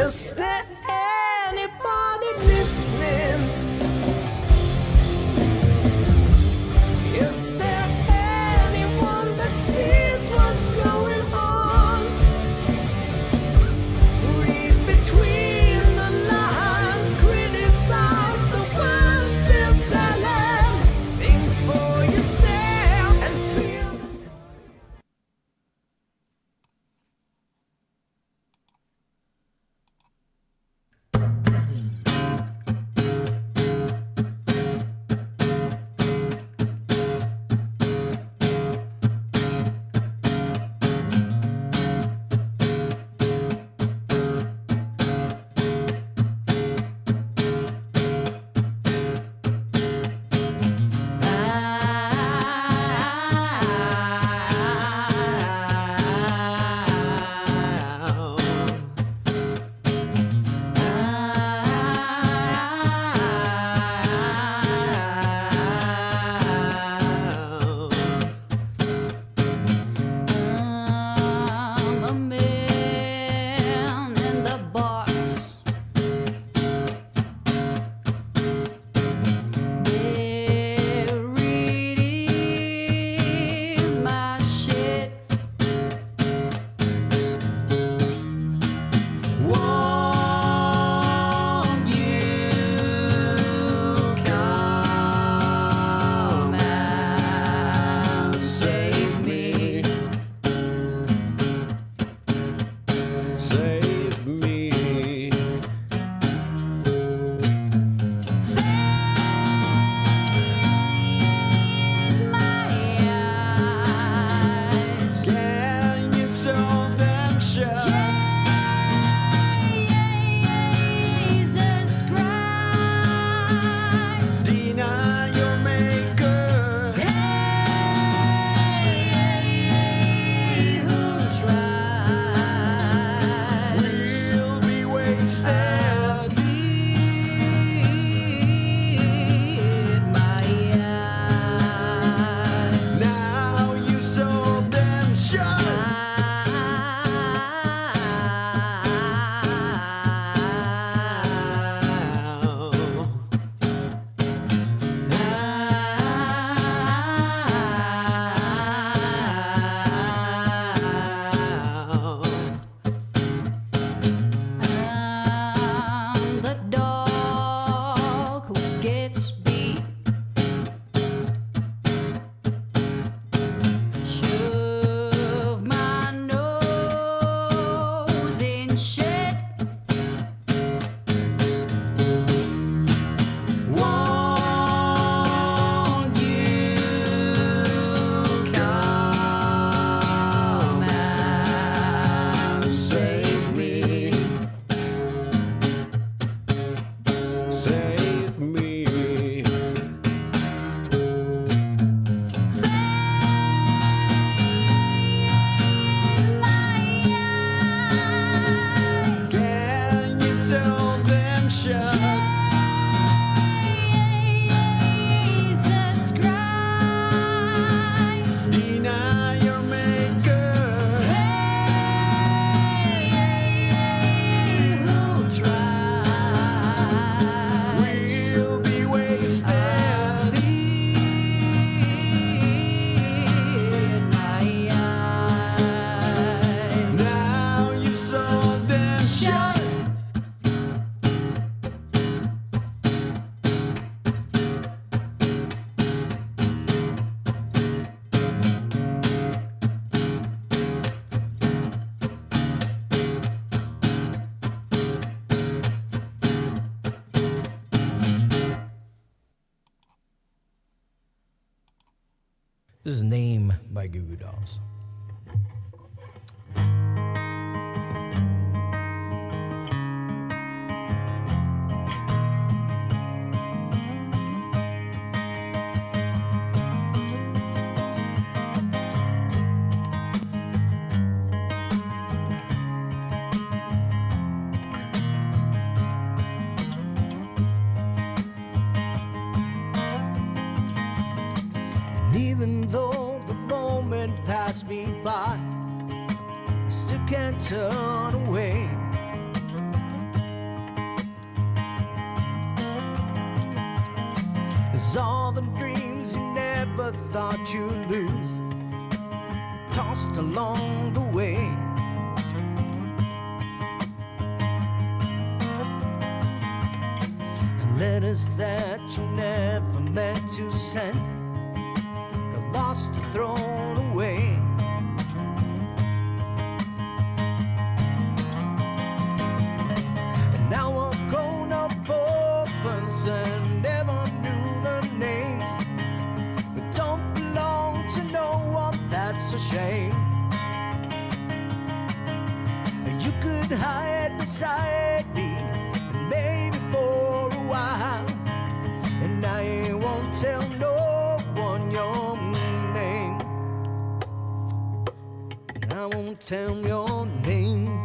Is there anybody listening? Is there anyone that sees what's going on? Read between the lines, criticize the words they're selling. Think for yourself and feel the This is Name by Goo Goo Dolls. Even though the moment passed me by, I still can't turn away. thought you'd lose, tossed along the way. And letters that you never meant to send, they're lost or thrown away. And now we're grown up orphans and never knew the names. We don't belong to no one, that's a shame. You could hide beside me, and maybe for a while, and I won't tell no one your name. And I won't tell your name.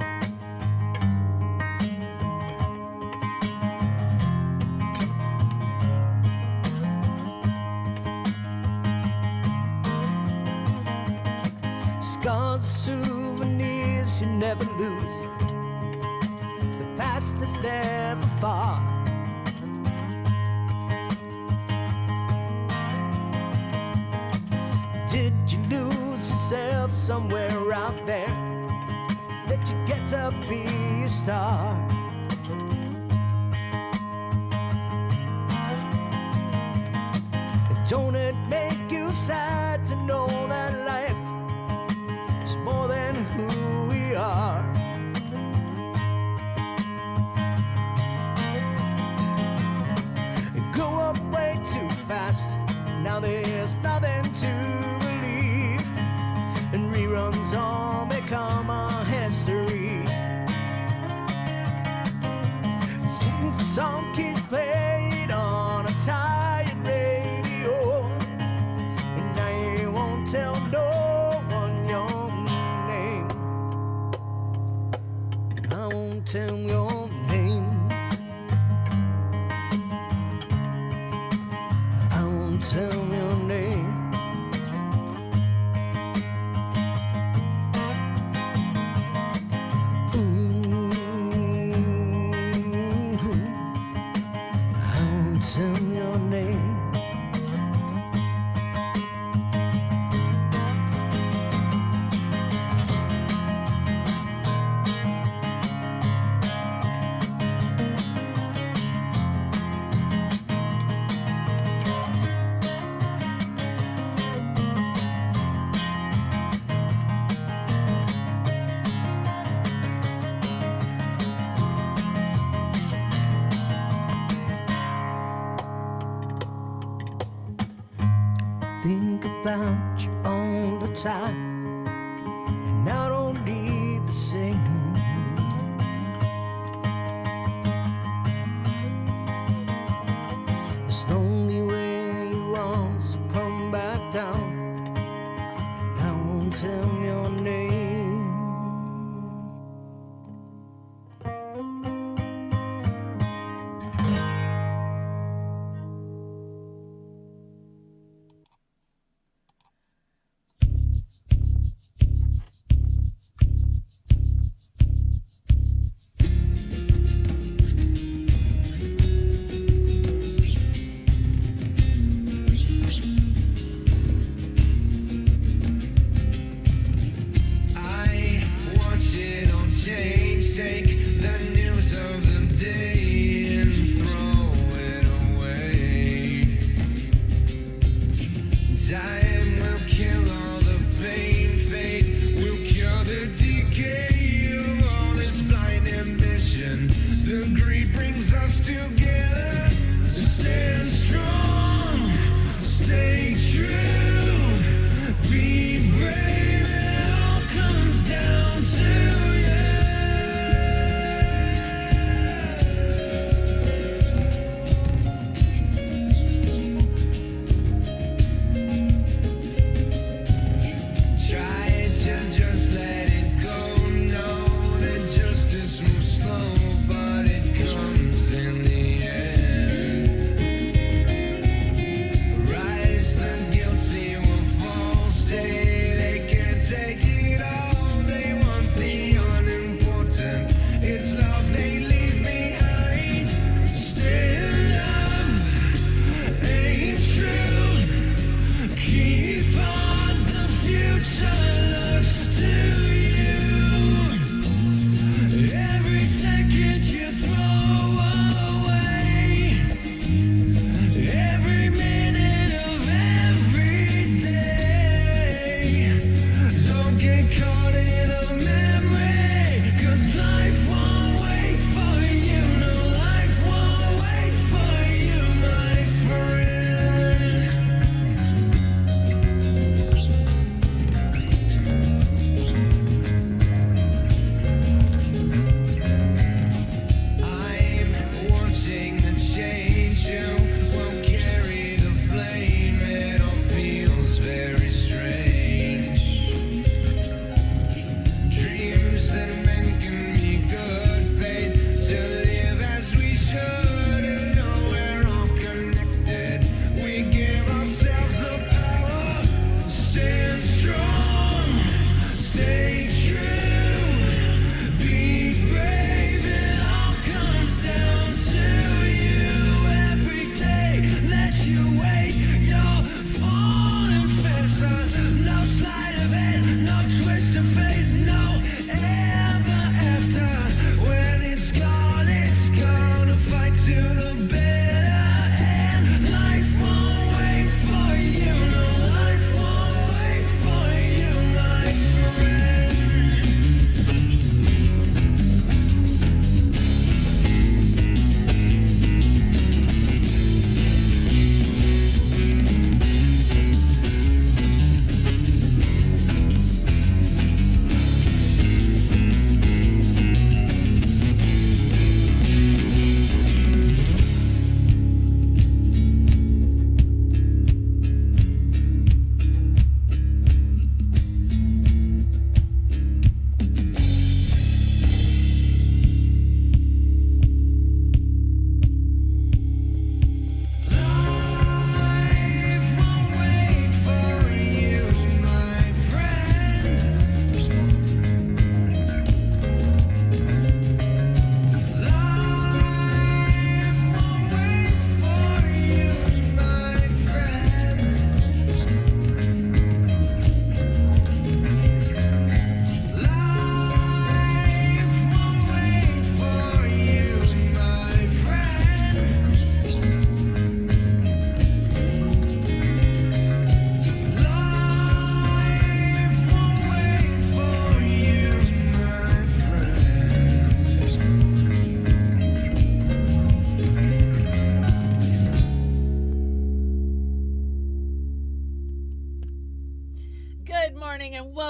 Scars, souvenirs you never lose. The past is never far. Did you lose yourself somewhere out there? Did you get to be a star? Don't it make you sad to know that life is more than who we are? It grew up way too fast. Now there's nothing to believe, and reruns all become a history. The song keeps played on a tired radio, and I won't tell no one your name. I won't tell your name. I won't tell your name. I won't tell your name. Think about you all the time, and I don't need the same. It's lonely where you want, so come back down, and I won't tell your name. Guilty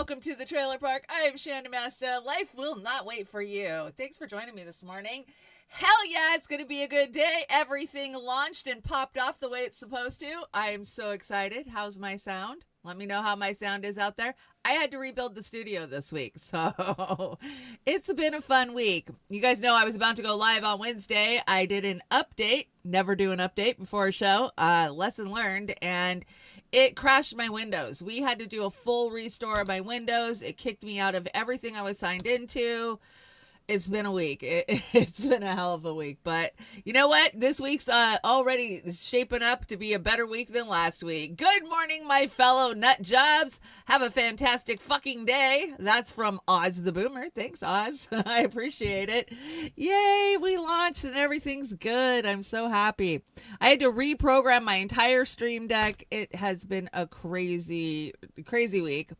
welcome to the trailer park. I am Chanda-Masta. Life will not wait for you. Thanks for joining me this morning. Hell yeah, it's going to be a good day. Everything launched and popped off the way it's supposed to. I am so excited. How's my sound? Let me know how my sound is out there. I had to rebuild the studio this week, so it's been a fun week. You guys know I was about to go live on Wednesday. I did an update. Never do an update before a show. Lesson learned, and it crashed my Windows. We had to do a full restore of my Windows. It kicked me out of everything I was signed into. It's been a week. It's been a hell of a week. But you know what? This week's already shaping up to be a better week than last week. Good morning, my fellow nut jobs. Have a fantastic fucking day. That's from Oz the Boomer. Thanks, Oz. I appreciate it. Yay, we launched and everything's good. I'm so happy. I had to reprogram my entire Stream Deck. It has been a crazy, crazy week.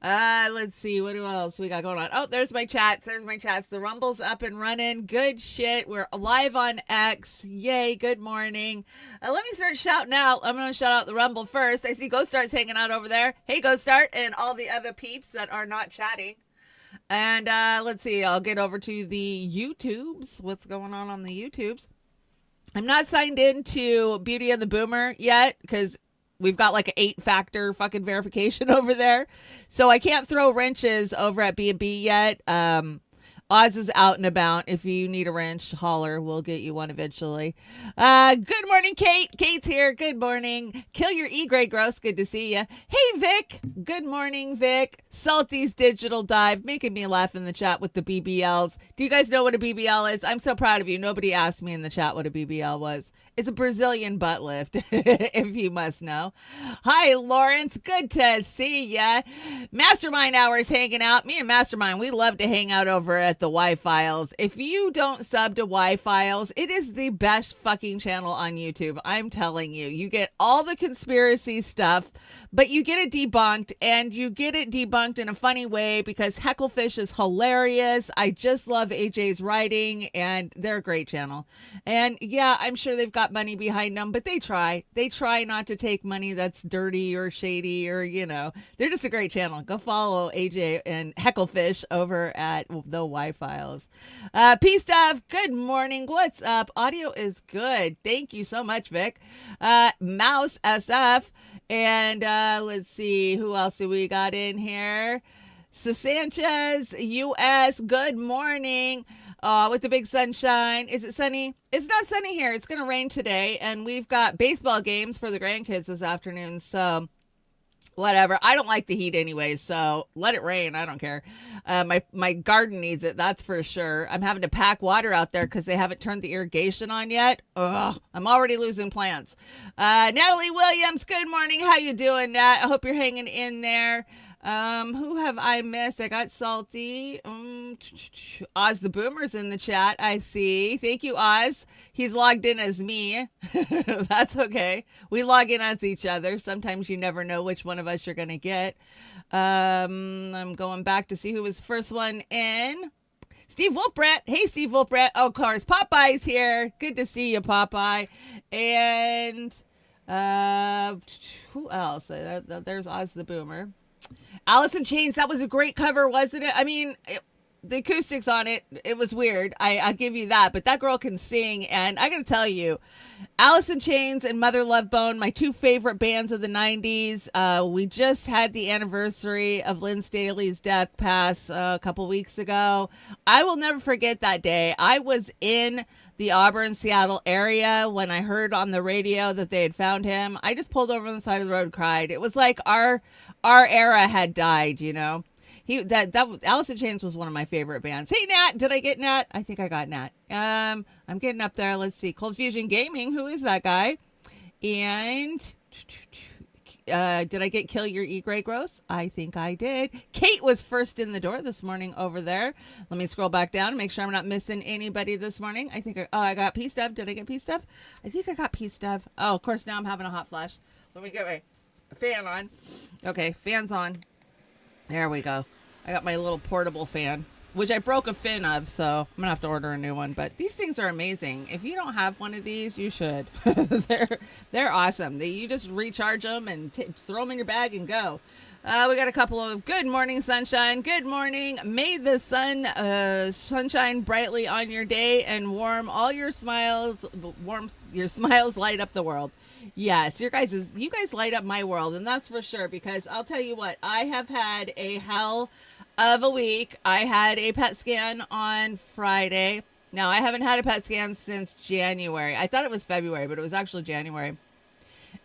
Let's see, what else we got going on? Oh, there's my chats. The Rumble's up and running. Good shit. We're live on X. Yay, good morning. Let me start shouting out. I'm going to shout out the Rumble first. I see Ghost Start's hanging out over there. Hey, Ghost Start, and all the other peeps that are not chatting. And let's see, I'll get over to the YouTubes. What's going on the YouTubes? I'm not signed into Beauty and the Boomer yet because we've got like an 8-factor fucking verification over there. So I can't throw wrenches over at B&B yet. Oz is out and about. If you need a wrench, holler. We'll get you one eventually. Good morning, Kate. Kate's here. Good morning. Kill your E-Gray Gross. Good to see you. Hey, Vic. Good morning, Vic. Salty's Digital Dive. Making me laugh in the chat with the BBLs. Do you guys know what a BBL is? I'm so proud of you. Nobody asked me in the chat what a BBL was. It's a Brazilian butt lift, if you must know. Hi, Lawrence. Good to see ya. Mastermind Hours hanging out. Me and Mastermind, we love to hang out over at the Y-Files. If you don't sub to Y-Files, it is the best fucking channel on YouTube. I'm telling you. You get all the conspiracy stuff, but you get it debunked, and you get it debunked in a funny way because Hecklefish is hilarious. I just love AJ's writing, and they're a great channel. And yeah, I'm sure they've got money behind them, but they try not to take money that's dirty or shady, or they're just a great channel. Go follow AJ and Hecklefish over at the Y-Files. Peace Dove, good morning. What's up? Audio is good. Thank you so much, Vic. Mouse SF, and let's see, who else do we got in here? Sanchez US, good morning. With the big sunshine. Is it sunny? It's not sunny here. It's going to rain today, and we've got baseball games for the grandkids this afternoon, so whatever. I don't like the heat anyways, so let it rain. I don't care. My garden needs it, that's for sure. I'm having to pack water out there because they haven't turned the irrigation on yet. Ugh, I'm already losing plants. Natalie Williams, good morning. How you doing, Nat? I hope you're hanging in there. Who have I missed? I got Salty. Oz the Boomer's in the chat. I see. Thank you, Oz. He's logged in as me. That's okay. We log in as each other. Sometimes you never know which one of us you're going to get. I'm going back to see who was the first one in. Steve Wolfbrett. Hey, Steve Wolfbrett. Oh, of course. Popeye's here. Good to see you, Popeye. And who else? There's Oz the Boomer. Alice in Chains, that was a great cover, wasn't it? I mean, the acoustics on it, it was weird. I'll give you that. But that girl can sing. And I got to tell you, Alice in Chains and Mother Love Bone, my two favorite bands of the 90s. We just had the anniversary of Lynn Staley's death pass a couple weeks ago. I will never forget that day. I was in the Auburn, Seattle area when I heard on the radio that they had found him. I just pulled over on the side of the road and cried. It was like our era had died, that Alice in Chains was one of my favorite bands. Hey, Nat, did I get Nat? I think I got Nat. I'm getting up there. Let's see. Cold Fusion Gaming, who is that guy? And did I get Kill Your E-Gray Gross? I think I did. Kate was first in the door this morning over there. Let me scroll back down and make sure I'm not missing anybody this morning. I think I got P Stuff. Did I get P Stuff? I think I got P Stuff. Oh, of course, now I'm having a hot flash. Let me get my fan on. Okay, fan's on. There we go. I got my little portable fan, which I broke a fin of, so I'm going to have to order a new one. But these things are amazing. If you don't have one of these, you should. They're awesome. You just recharge them and throw them in your bag and go. We got a couple of good morning sunshine. Good morning. May the sunshine brightly on your day and warm all your smiles. Warm your smiles light up the world. Yes, you guys light up my world, and that's for sure. Because I'll tell you what, I have had a hell of a week. I had a PET scan on Friday. Now I haven't had a PET scan since January. I thought it was February, but it was actually January.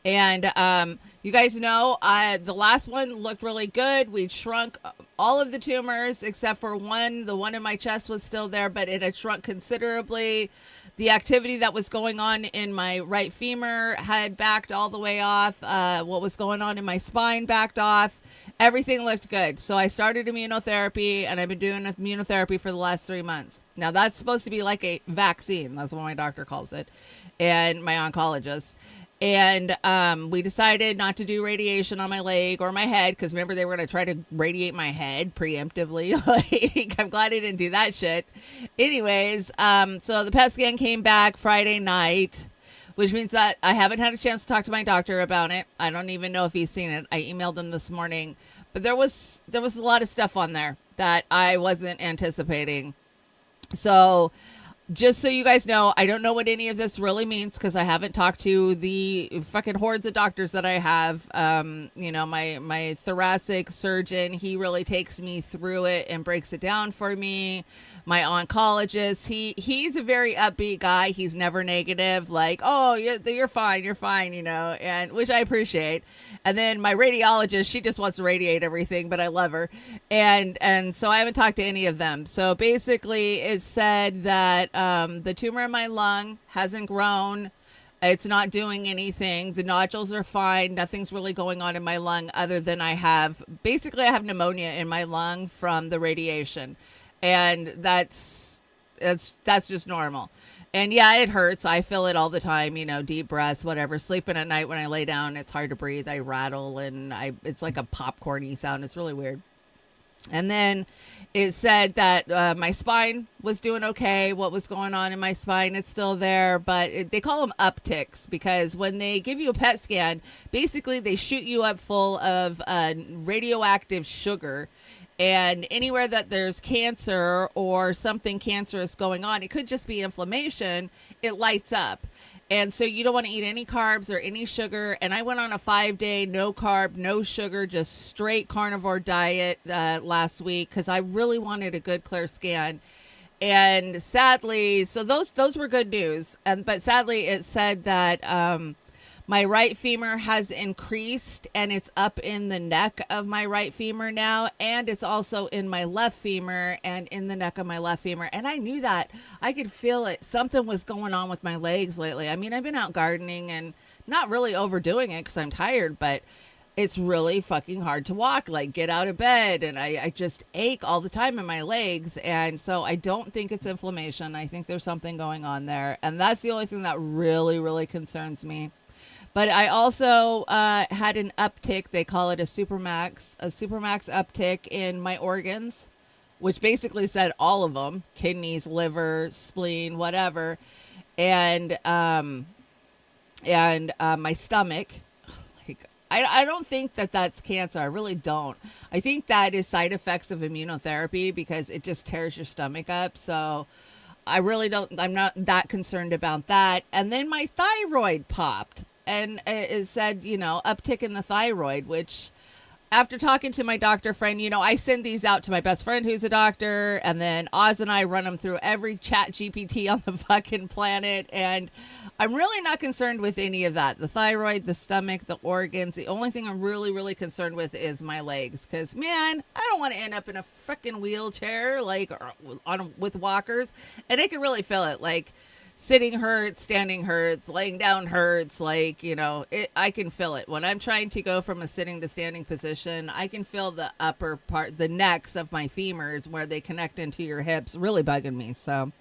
And you guys know the last one looked really good. We'd shrunk all of the tumors except for one. The one in my chest was still there, but it had shrunk considerably. The activity that was going on in my right femur had backed all the way off. What was going on in my spine backed off. Everything looked good. So I started immunotherapy, and I've been doing immunotherapy for the last 3 months. Now, that's supposed to be like a vaccine. That's what my doctor calls it, and my oncologist. And we decided not to do radiation on my leg or my head, because remember, they were going to try to radiate my head preemptively. Like, I'm glad I didn't do that shit. Anyways, so the PET scan came back Friday night, which means that I haven't had a chance to talk to my doctor about it. I don't even know if he's seen it. I emailed him this morning. But there was a lot of stuff on there that I wasn't anticipating. So just so you guys know, I don't know what any of this really means, because I haven't talked to the fucking hordes of doctors that I have. My thoracic surgeon, he really takes me through it and breaks it down for me. My oncologist, he's a very upbeat guy. He's never negative, like, oh, you're fine, and which I appreciate. And then my radiologist, she just wants to radiate everything, but I love her. And so I haven't talked to any of them. So basically it said that the tumor in my lung hasn't grown. It's not doing anything. The nodules are fine. Nothing's really going on in my lung other than I have pneumonia in my lung from the radiation. And that's just normal. And yeah, it hurts. I feel it all the time, deep breaths, whatever. Sleeping at night when I lay down, it's hard to breathe. I rattle, and it's like a popcorny sound. It's really weird. And then it said that my spine was doing okay. What was going on in my spine, it's still there. But they call them upticks, because when they give you a PET scan, basically they shoot you up full of radioactive sugar. And anywhere that there's cancer or something cancerous going on, it could just be inflammation, it lights up. And so you don't want to eat any carbs or any sugar. And I went on a 5-day, no carb, no sugar, just straight carnivore diet last week, because I really wanted a good, clear scan. And sadly, so those were good news. But sadly, it said that my right femur has increased, and it's up in the neck of my right femur now, and it's also in my left femur and in the neck of my left femur. And I knew that. I could feel it. Something was going on with my legs lately. I mean, I've been out gardening and not really overdoing it because I'm tired, but it's really fucking hard to walk, like get out of bed, and I just ache all the time in my legs. And so I don't think it's inflammation. I think there's something going on there, and that's the only thing that really, really concerns me. But I also had an uptick. They call it a supermax uptick in my organs, which basically said all of them: kidneys, liver, spleen, whatever, and my stomach. Like, I don't think that that's cancer. I really don't. I think that is side effects of immunotherapy, because it just tears your stomach up. So I really don't. I'm not that concerned about that. And then my thyroid popped. And it said, uptick in the thyroid, which after talking to my doctor friend, I send these out to my best friend who's a doctor. And then Oz and I run them through every chat GPT on the fucking planet. And I'm really not concerned with any of that. The thyroid, the stomach, the organs. The only thing I'm really, really concerned with is my legs. Because, man, I don't want to end up in a freaking wheelchair, like with walkers. And I can really feel it. Like, sitting hurts, standing hurts, laying down hurts, I can feel it. When I'm trying to go from a sitting to standing position, I can feel the upper part, the necks of my femurs where they connect into your hips, really bugging me. So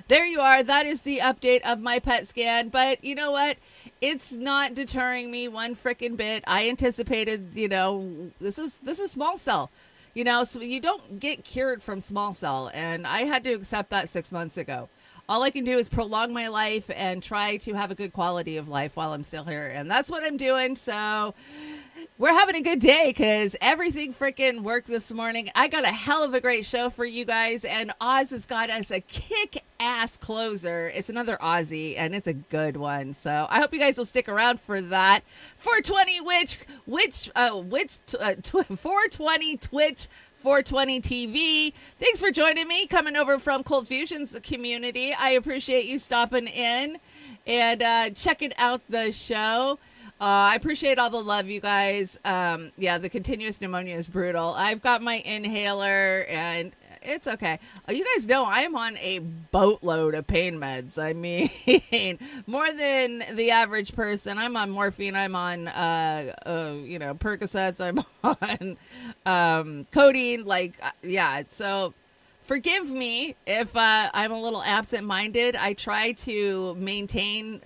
there you are. That is the update of my PET scan. But you know what? It's not deterring me one freaking bit. I anticipated, this is small cell. So you don't get cured from small cell. And I had to accept that 6 months ago. All I can do is prolong my life and try to have a good quality of life while I'm still here. And that's what I'm doing. So We're having a good day because everything freaking worked this morning. I got a hell of a great show for you guys, and Oz has got us a kick-ass closer. It's another Aussie, and it's a good one. So I hope you guys will stick around for that. 420 420 Twitch, 420 TV. Thanks for joining me, coming over from Cold Fusion's community. I appreciate you stopping in and checking out the show. I appreciate all the love, you guys. Yeah, the continuous pneumonia is brutal. I've got my inhaler, and it's okay. You guys know I am on a boatload of pain meds. I mean, more than the average person. I'm on morphine. I'm on, Percocets. I'm on codeine. Yeah. So forgive me if I'm a little absent-minded. I try to maintain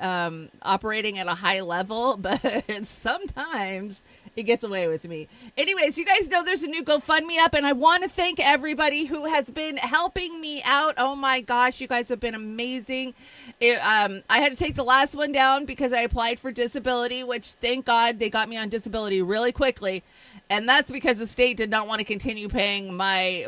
operating at a high level, but sometimes it gets away with me. Anyways, you guys know there's a new GoFundMe up, and I want to thank everybody who has been helping me out. Oh my gosh, you guys have been amazing. I had to take the last one down because I applied for disability, which thank God they got me on disability really quickly. And that's because the state did not want to continue paying my,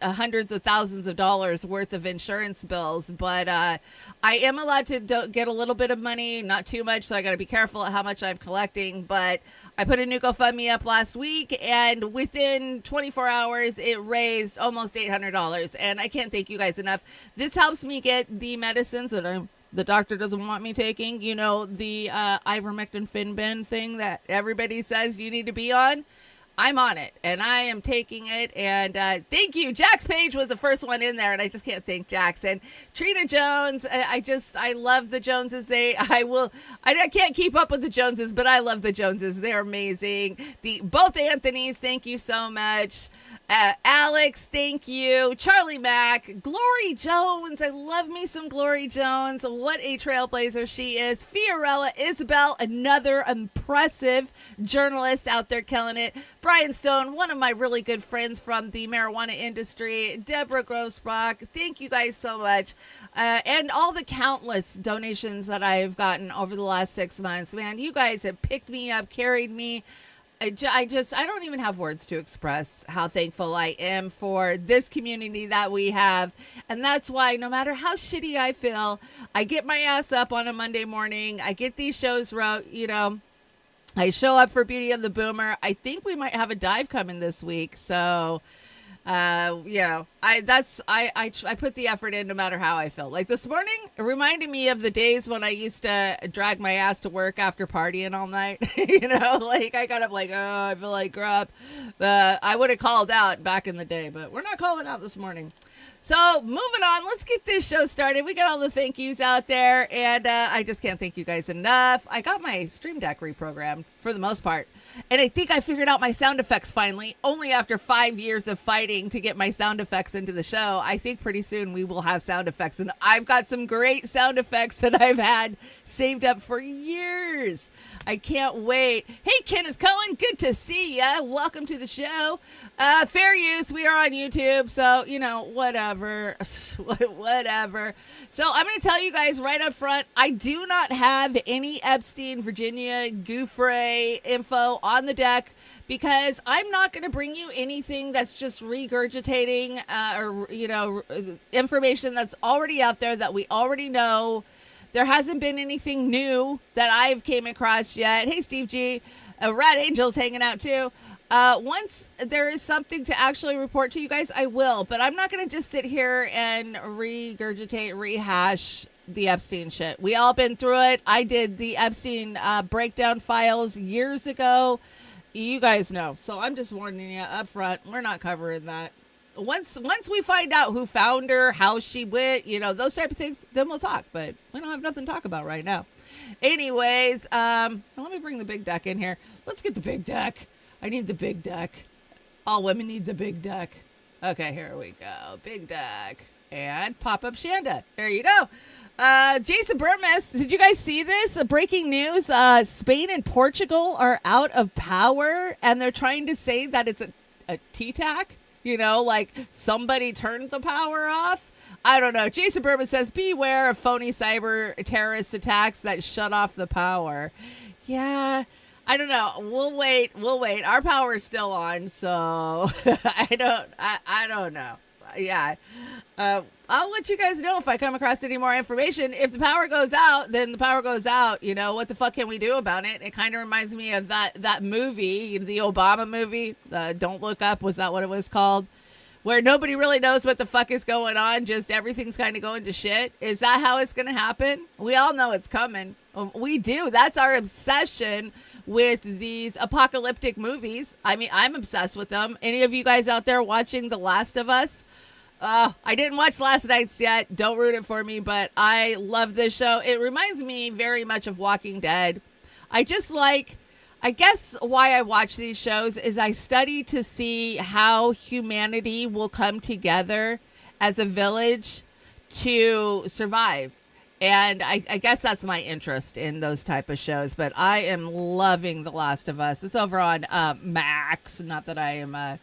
hundreds of thousands of dollars worth of insurance bills. But I am allowed to get a little bit of money, not too much. So I got to be careful at how much I'm collecting. But I put a new GoFundMe up last week, and within 24 hours, it raised almost $800. And I can't thank you guys enough. This helps me get the medicines that the doctor doesn't want me taking, the ivermectin Finbin thing that everybody says you need to be on. I'm on it, and I am taking it, and thank you. Jax Page was the first one in there, and I just can't thank Jax. And Trina Jones, I love the Joneses. I can't keep up with the Joneses, but I love the Joneses. They're amazing. Both Anthonys, thank you so much. Alex, thank you. Charlie Mack, Glory Jones. I love me some Glory Jones. What a trailblazer she is. Fiorella Isabel, another impressive journalist out there killing it. Brian Stone, one of my really good friends from the marijuana industry. Deborah Grossbach, thank you guys so much. And all the countless donations that I've gotten over the last 6 months. Man, you guys have picked me up, carried me. I don't even have words to express how thankful I am for this community that we have. And that's why no matter how shitty I feel, I get my ass up on a Monday morning. I get these shows wrote, I show up for Beauty of the Boomer. I think we might have a dive coming this week. So, I put the effort in no matter how I feel. Like this morning, it reminded me of the days when I used to drag my ass to work after partying all night. I got up I feel like crap. I would have called out back in the day, but we're not calling out this morning. So moving on, let's get this show started. We got all the thank yous out there, and I just can't thank you guys enough. I got my Stream Deck reprogrammed for the most part, and I think I figured out my sound effects finally, only after 5 years of fighting to get my sound effects into the show. I think pretty soon we will have sound effects, and I've got some great sound effects that I've had saved up for years. I can't wait. Hey, Kenneth Cohen, good to see ya. Welcome to the show. Fair use. We are on YouTube, so, whatever. Whatever. So I'm going to tell you guys right up front, I do not have any Epstein, Virginia, Gouffre info on the deck because I'm not going to bring you anything that's just regurgitating information that's already out there that we already know. There hasn't been anything new that I've came across yet. Hey, Steve G. Rat Angel's hanging out too. Once there is something to actually report to you guys, I will. But I'm not going to just sit here and rehash the Epstein shit. We all been through it. I did the Epstein breakdown files years ago. You guys know. So I'm just warning you up front. We're not covering that. Once we find out who found her, how she went, those type of things, then we'll talk. But we don't have nothing to talk about right now. Anyways, let me bring the big deck in here. Let's get the big deck. I need the big deck. All women need the big deck. Okay, here we go. Big deck. And pop-up Shanda. There you go. Jason Burmess, did you guys see this? Breaking news. Spain and Portugal are out of power, and they're trying to say that it's a T-tac. Somebody turned the power off. I don't know. Jason Burmess says, beware of phony cyber terrorist attacks that shut off the power. Yeah, I don't know. We'll wait. We'll wait. Our power is still on, so I don't know. Yeah. I'll let you guys know if I come across any more information. If the power goes out, then the power goes out. You know, what the fuck can we do about it? It kind of reminds me of that movie, the Obama movie, Don't Look Up. Was that what it was called? Where nobody really knows what the fuck is going on. Just everything's kind of going to shit. Is that how it's going to happen? We all know it's coming. We do. That's our obsession with these apocalyptic movies. I mean, I'm obsessed with them. Any of you guys out there watching The Last of Us? I didn't watch last night's yet. Don't ruin it for me, but I love this show. It reminds me very much of Walking Dead. I guess why I watch these shows is I study to see how humanity will come together as a village to survive. And I guess that's my interest in those type of shows. But I am loving The Last of Us. It's over on Max. Not that I am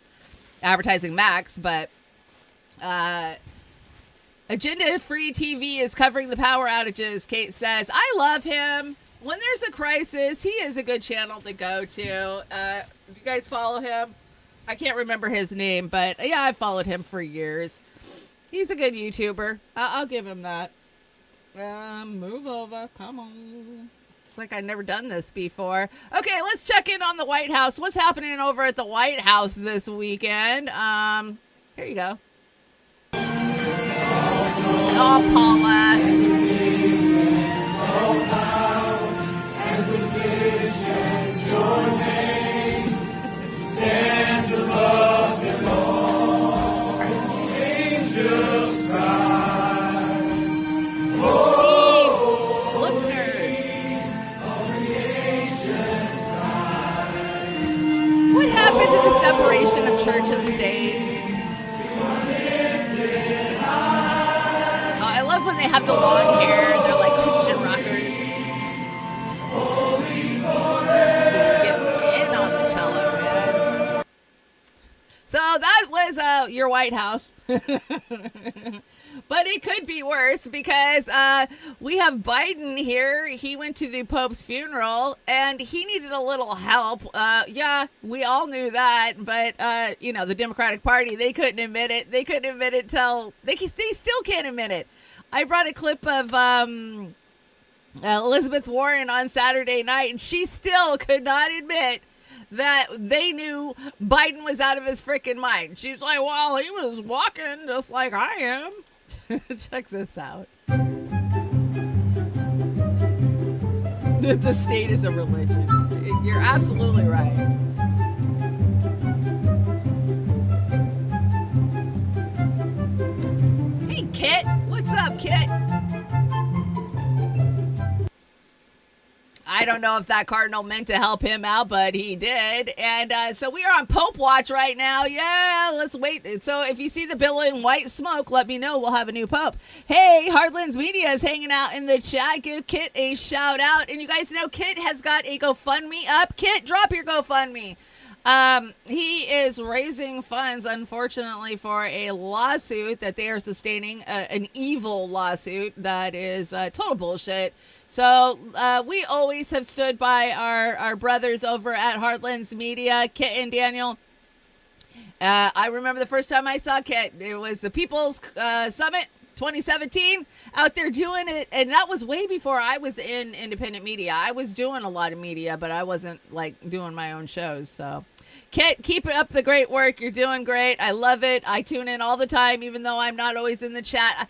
advertising Max, but Agenda-free TV is covering the power outages. Kate says, I love him. When there's a crisis, he is a good channel to go to. You guys follow him? I can't remember his name, but yeah, I've followed him for years. He's a good YouTuber. I'll give him that. Move over. Come on. It's like I've never done this before. Okay, let's check in on the White House. What's happening over at the White House this weekend? Here you go. Oh, Paula. What happened to the separation of church and state? I love when they have the long hair. They're like Christian rockers. Let's get in on the cello, man. So that was your White House. But it could be worse because we have Biden here. He went to the Pope's funeral and he needed a little help. Yeah, we all knew that. But, the Democratic Party, they couldn't admit it. They couldn't admit it till they still can't admit it. I brought a clip of Elizabeth Warren on Saturday night, and she still could not admit that they knew Biden was out of his freaking mind. She's like, well, he was walking just like I am. Check this out. The state is a religion. You're absolutely right. Hey, Kit. What's up, Kit? I don't know if that cardinal meant to help him out, but he did. And so we are on Pope Watch right now. Yeah, let's wait. So if you see the bill in white smoke, let me know. We'll have a new Pope. Hey, Heartlands Media is hanging out in the chat. Give Kit a shout out. And you guys know Kit has got a GoFundMe up. Kit, drop your GoFundMe. He is raising funds, unfortunately, for a lawsuit that they are sustaining, an evil lawsuit that is total bullshit. So we always have stood by our brothers over at Heartlands Media, Kit and Daniel. I remember the first time I saw Kit, it was the People's Summit 2017, out there doing it, and that was way before I was in independent media. I was doing a lot of media, but I wasn't like doing my own shows. So Kit, keep up the great work. You're doing great. I love it. I tune in all the time, even though I'm not always in the chat.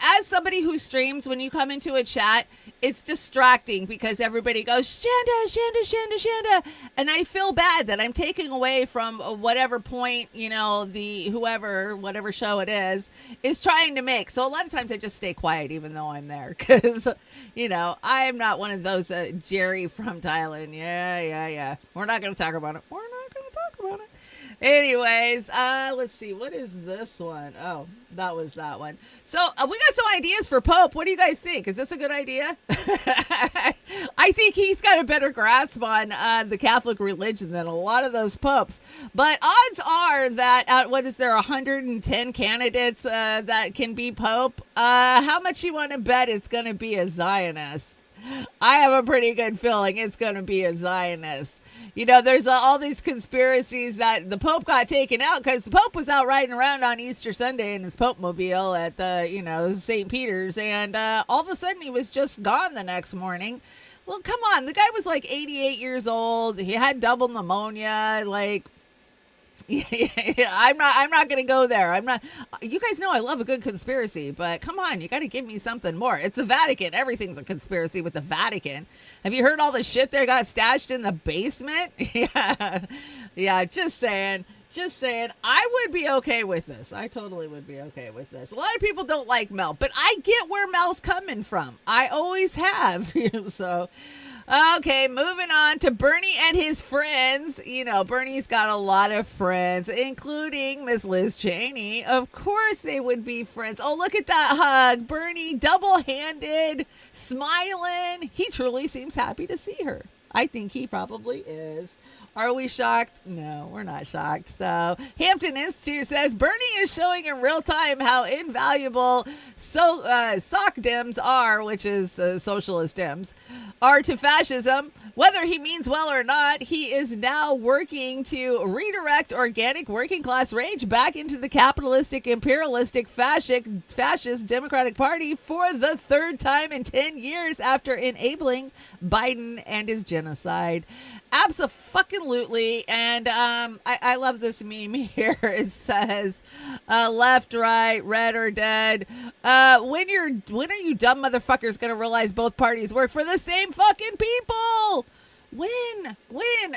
As somebody who streams, when you come into a chat, it's distracting because everybody goes, Shanda, Shanda, Shanda, Shanda. And I feel bad that I'm taking away from whatever point, whatever show it is trying to make. So a lot of times I just stay quiet even though I'm there because, I am not one of those Jerry from Thailand. Yeah. We're not going to talk about it. Anyways, let's see. What is this one? Oh, that was that one. So we got some ideas for Pope. What do you guys think? Is this a good idea? I think he's got a better grasp on the Catholic religion than a lot of those popes. But odds are that out, 110 candidates that can be Pope? How much you want to bet it's going to be a Zionist? I have a pretty good feeling it's going to be a Zionist. You know, there's all these conspiracies that the Pope got taken out because the Pope was out riding around on Easter Sunday in his Pope mobile at St. Peter's, and all of a sudden he was just gone the next morning. Well, come on, the guy was like 88 years old. He had double pneumonia. Like, I'm not going to go there. I'm not. You guys know I love a good conspiracy, but come on, you got to give me something more. It's the Vatican. Everything's a conspiracy with the Vatican. Have you heard all the shit they got stashed in the basement? Yeah. Just saying. I would be okay with this. I totally would be okay with this. A lot of people don't like Mel, but I get where Mel's coming from. I always have. So. Okay, moving on to Bernie and his friends. You know, Bernie's got a lot of friends, including Miss Liz Cheney. Of course they would be friends. Oh, look at that hug. Bernie, double-handed, smiling. He truly seems happy to see her. I think he probably is. Are we shocked? No, we're not shocked. So, Hampton Institute says Bernie is showing in real time how invaluable sock Dems are, which is socialist Dems, are to fascism. Whether he means well or not, he is now working to redirect organic working class rage back into the capitalistic, imperialistic, fascist Democratic Party for the third time in 10 years after enabling Biden and his genocide. Abso-fucking-lutely. And I love this meme here. It says, left, right, red or dead. When are you dumb motherfuckers going to realize both parties work for the same fucking people? When?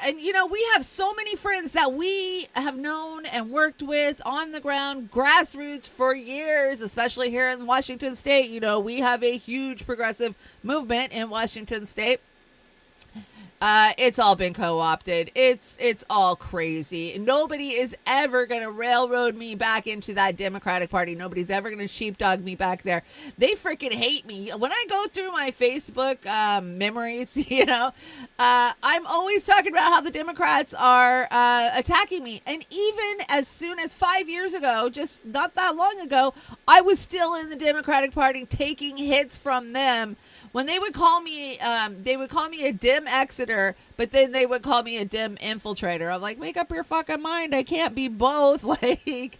And, you know, we have so many friends that we have known and worked with on the ground, grassroots for years, especially here in Washington State. You know, we have a huge progressive movement in Washington State. It's all been co-opted. It's all crazy. Nobody is ever going to railroad me back into that Democratic Party. Nobody's ever going to sheepdog me back there. They freaking hate me. When I go through my Facebook memories, you know, I'm always talking about how the Democrats are attacking me. And even as soon as 5 years ago, just not that long ago, I was still in the Democratic Party taking hits from them. When they would call me a dim exiter, but then they would call me a dim infiltrator. I'm like, make up your fucking mind. I can't be both. Like,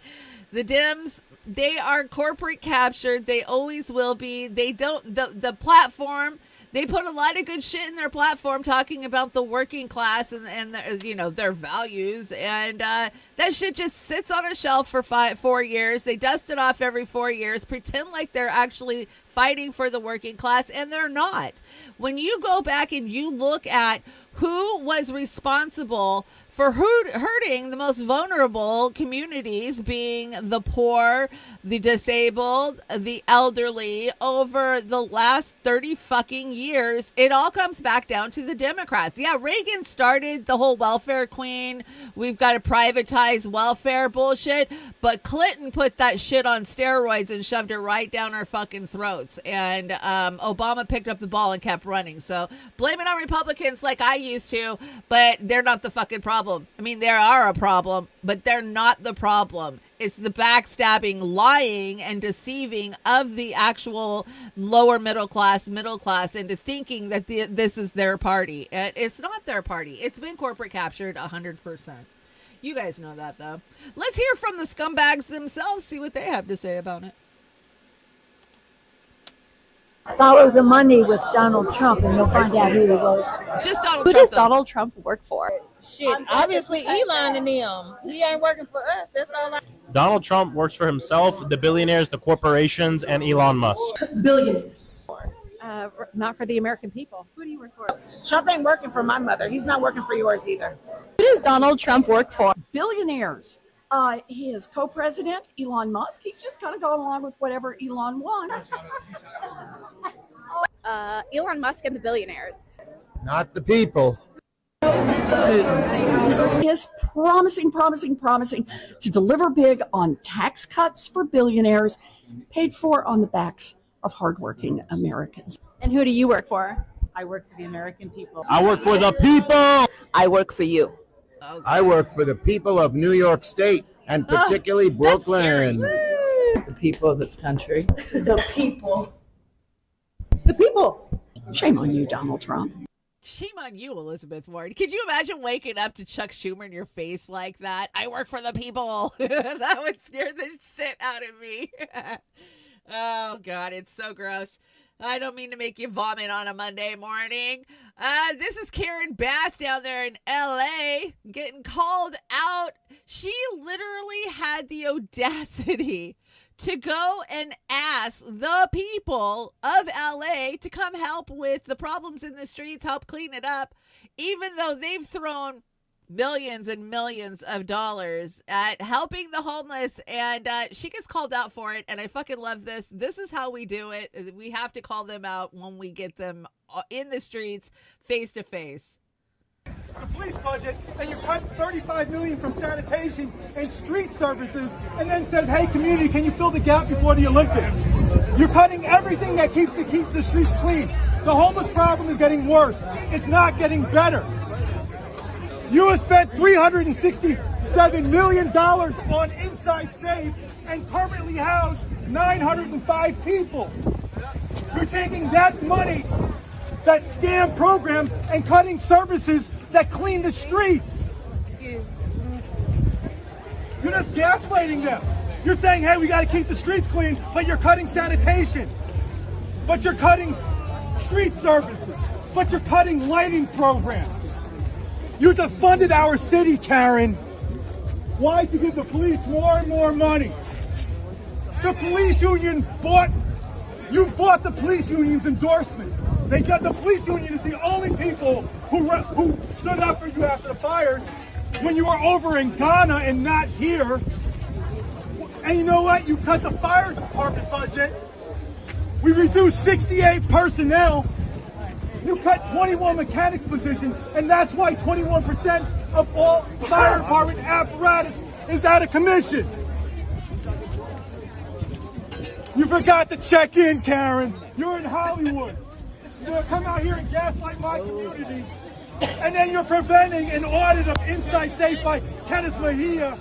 the Dems, they are corporate captured. They always will be. They don't, the platform, they put a lot of good shit in their platform talking about the working class and you know, their values. And that shit just sits on a shelf for 4 years. They dust it off every 4 years, pretend like they're actually fighting for the working class, and they're not. When you go back and you look at who was responsible for hurting the most vulnerable communities, being the poor, the disabled, the elderly, over the last 30 fucking years, it all comes back down to the Democrats. Yeah, Reagan started the whole welfare queen. We've got to privatize welfare bullshit. But Clinton put that shit on steroids and shoved it right down our fucking throats. And Obama picked up the ball and kept running. So blame it on Republicans like I used to, but they're not the fucking problem. I mean, they are a problem, but they're not the problem. It's the backstabbing, lying, and deceiving of the actual lower middle class, into thinking that this is their party. And it's not their party. It's been corporate captured 100%. You guys know that, though. Let's hear from the scumbags themselves, see what they have to say about it. Follow the money with Donald Trump and you'll find out who he votes. Just Donald Who Trump. does Donald Trump work for? Shit, obviously Elon and them. He ain't working for us. That's all I... Donald Trump works for himself, the billionaires, the corporations, and Elon Musk. Billionaires. Not for the American people. Who do you work for? Trump ain't working for my mother. He's not working for yours either. Who does Donald Trump work for? Billionaires. He is co-president, Elon Musk. He's just kind of going along with whatever Elon wants. Elon Musk and the billionaires. Not the people. He is promising to deliver big on tax cuts for billionaires, paid for on the backs of hardworking Americans. And who do you work for? I work for the American people. I work for the people. I work for you. Okay. I work for the people of New York State and particularly Brooklyn. The people of this country. The people. The people. Shame on you, Donald Trump. Shame on you, Elizabeth Warren. Could you imagine waking up to Chuck Schumer in your face like that? I work for the people. That would scare the shit out of me. Oh, God, it's so gross. I don't mean to make you vomit on a Monday morning. This is Karen Bass down there in LA getting called out. She literally had the audacity to go and ask the people of LA to come help with the problems in the streets, help clean it up, even though they've thrown millions and millions of dollars at helping the homeless, and she gets called out for it, and I fucking love this. This is how we do it. We have to call them out when we get them in the streets, face to face. The police budget, and you cut $35 million from sanitation and street services, and then says, hey, community, can you fill the gap before the Olympics? You're cutting everything that keeps the streets clean. The homeless problem is getting worse. It's not getting better. You have spent $367 million on Inside Safe and permanently housed 905 people. You're taking that money, that scam program, and cutting services that clean the streets. You're just gaslighting them. You're saying, hey, we got to keep the streets clean, but you're cutting sanitation. But you're cutting street services. But you're cutting lighting programs. You defunded our city, Karen. Why? To give the police more and more money. The police union bought the police union's endorsement. The police union is the only people who stood up for you after the fires when you were over in Ghana and not here. And you know what? You cut the fire department budget. We reduced 68 personnel. You cut 21 mechanics positions, and that's why 21% of all fire department apparatus is out of commission. You forgot to check in, Karen. You're in Hollywood. You're going to come out here and gaslight my community, and then you're preventing an audit of Inside Safe by Kenneth Mejia.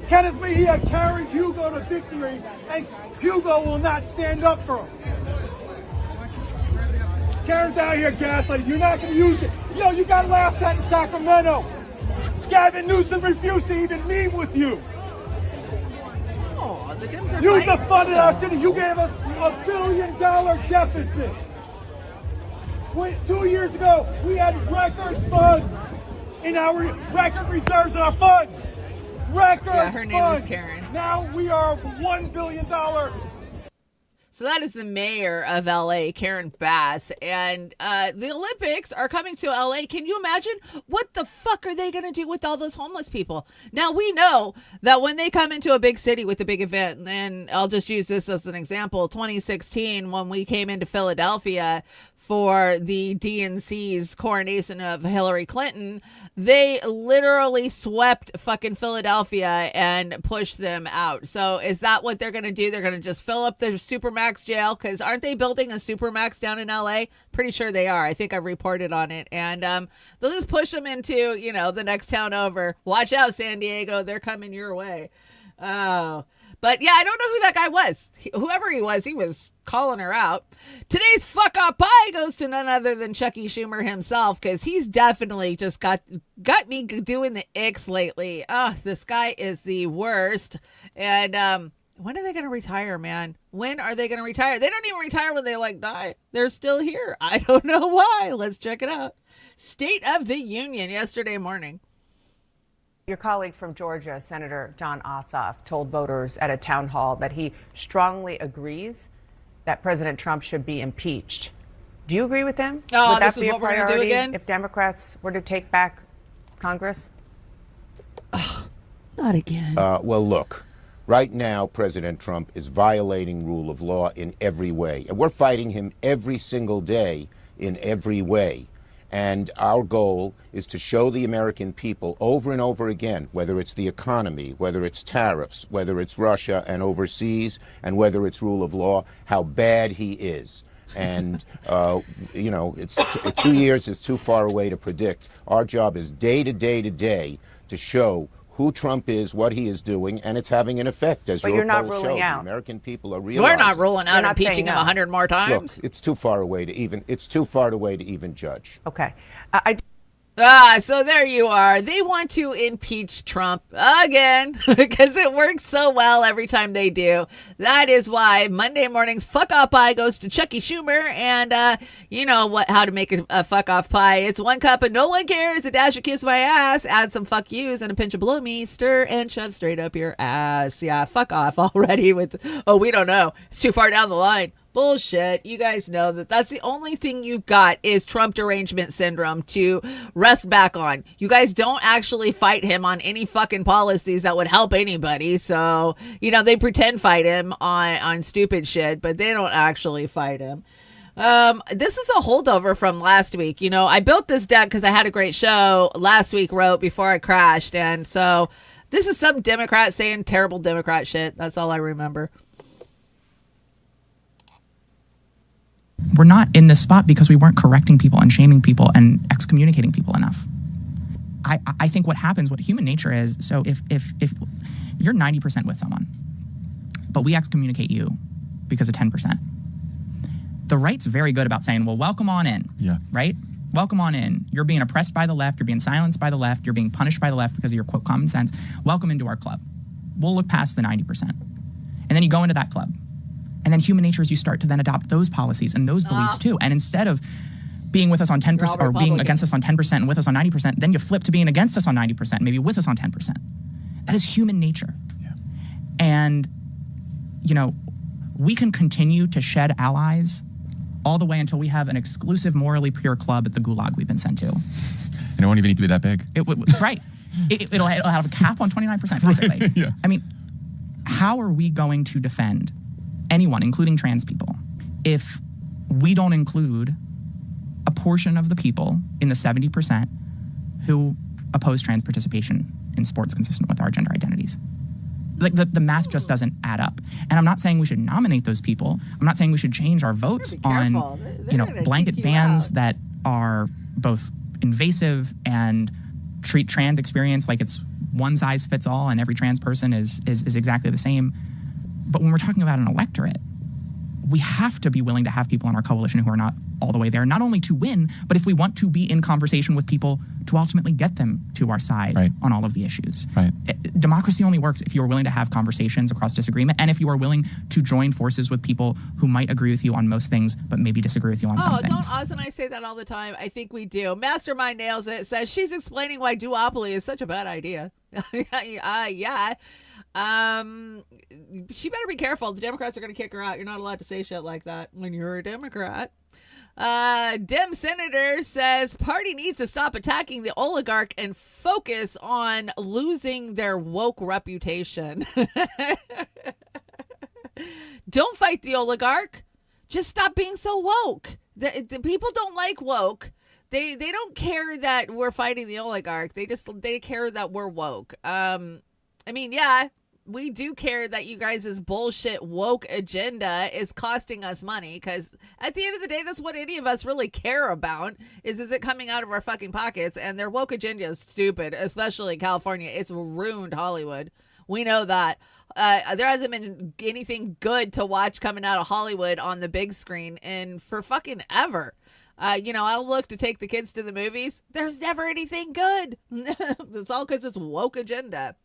Kenneth Mejia carried Hugo to victory, and Hugo will not stand up for him. Karen's out here gaslighting. You're not going to use it. Yo, you got laughed at in Sacramento. Gavin Newsom refused to even meet with you. Oh, the Dems are You fighting. defunded our city. You gave us $1 billion deficit. 2 years ago, we had record funds in our record reserves in our funds. Record Yeah, her name was funds. Karen. Now we are $1 billion. So that is the mayor of LA, Karen Bass. And the Olympics are coming to LA. Can you imagine? What the fuck are they going to do with all those homeless people? Now, we know that when they come into a big city with a big event, and I'll just use this as an example, 2016, when we came into Philadelphia for the DNC's coronation of Hillary Clinton, they literally swept fucking Philadelphia and pushed them out. So is that what they're going to do? They're going to just fill up their Supermax jail? Because aren't they building a Supermax down in LA? Pretty sure they are. I think I've reported on it. And they'll just push them into, the next town over. Watch out, San Diego. They're coming your way. Oh. But yeah, I don't know who that guy was. Whoever he was calling her out. Today's fuck up pie goes to none other than Chucky Schumer himself, because he's definitely just got me doing the icks lately. Oh, this guy is the worst. And when are they going to retire, man? When are they going to retire? They don't even retire when they die. They're still here. I don't know why. Let's check it out. State of the Union yesterday morning. Your colleague from Georgia, Senator John Ossoff, told voters at a town hall that he strongly agrees that President Trump should be impeached. Do you agree with him? Oh, Would that this is be a what we're going to do priority again? if Democrats were to take back Congress? Not again. Well, look, right now, President Trump is violating rule of law in every way. And we're fighting him every single day in every way. And our goal is to show the American people over and over again, whether it's the economy, whether it's tariffs, whether it's Russia and overseas, and whether it's rule of law, how bad he is. And, it's 2 years is too far away to predict. Our job is day to day to day to show who Trump is, what he is doing, and it's having an effect, as But your you're not polls show. ruling out. The American people are realizing. We're not ruling You're out not impeaching saying him no. 100 more times. Look, it's too far away to even judge. Okay. So there you are. They want to impeach Trump again because it works so well every time they do. That is why Monday morning's fuck off pie goes to Chucky Schumer. And you know how to make a fuck off pie. It's 1 cup and no one cares. A dash of kiss my ass. Add some fuck yous and a pinch of blow me. Stir and shove straight up your ass. Yeah, fuck off already with, we don't know. It's too far down the line. Bullshit. You guys know that's the only thing you've got is Trump derangement syndrome to rest back on. You guys don't actually fight him on any fucking policies that would help anybody. So, they pretend fight him on stupid shit, but they don't actually fight him. This is a holdover from last week. I built this deck because I had a great show last week, wrote before I crashed. And so this is some Democrat saying terrible Democrat shit. That's all I remember. We're not in this spot because we weren't correcting people and shaming people and excommunicating people enough. I think what happens, what human nature is, so if you're 90% with someone, but we excommunicate you because of 10%, the right's very good about saying, well, welcome on in. Yeah. Right? Welcome on in. You're being oppressed by the left. You're being silenced by the left. You're being punished by the left because of your, quote, common sense. Welcome into our club. We'll look past the 90%. And then you go into that club. And then human nature is you start to then adopt those policies and those beliefs too. And instead of being with us on 10% or being against us on 10% and with us on 90%, then you flip to being against us on 90%, maybe with us on 10%. That is human nature. Yeah. And, we can continue to shed allies all the way until we have an exclusive, morally pure club at the gulag we've been sent to. And it won't even need to be that big. Right. It'll have a cap on 29%, basically. Right. Yeah. I mean, how are we going to defend anyone, including trans people, if we don't include a portion of the people in the 70% who oppose trans participation in sports consistent with our gender identities? Like the math just doesn't add up. And I'm not saying we should nominate those people. I'm not saying we should change our votes on, blanket bans that are both invasive and treat trans experience like it's one size fits all and every trans person is exactly the same. But when we're talking about an electorate, we have to be willing to have people in our coalition who are not all the way there, not only to win, but if we want to be in conversation with people to ultimately get them to our side on all of the issues. Right. Democracy only works if you're willing to have conversations across disagreement and if you are willing to join forces with people who might agree with you on most things, but maybe disagree with you on some things. Don't Oz and I say that all the time? I think we do. Mastermind nails it. Says she's explaining why duopoly is such a bad idea. Yeah. She better be careful. The Democrats are going to kick her out. You're not allowed to say shit like that when you're a Democrat. Dem Senator says party needs to stop attacking the oligarch and focus on losing their woke reputation. Don't fight the oligarch. Just stop being so woke. The people don't like woke. They don't care that we're fighting the oligarch. They care that we're woke. We do care that you guys' bullshit woke agenda is costing us money because at the end of the day, that's what any of us really care about is it coming out of our fucking pockets? And their woke agenda is stupid, especially California. It's ruined Hollywood. We know that. There hasn't been anything good to watch coming out of Hollywood on the big screen and for fucking ever. I'll look to take the kids to the movies. There's never anything good. It's all because it's woke agenda.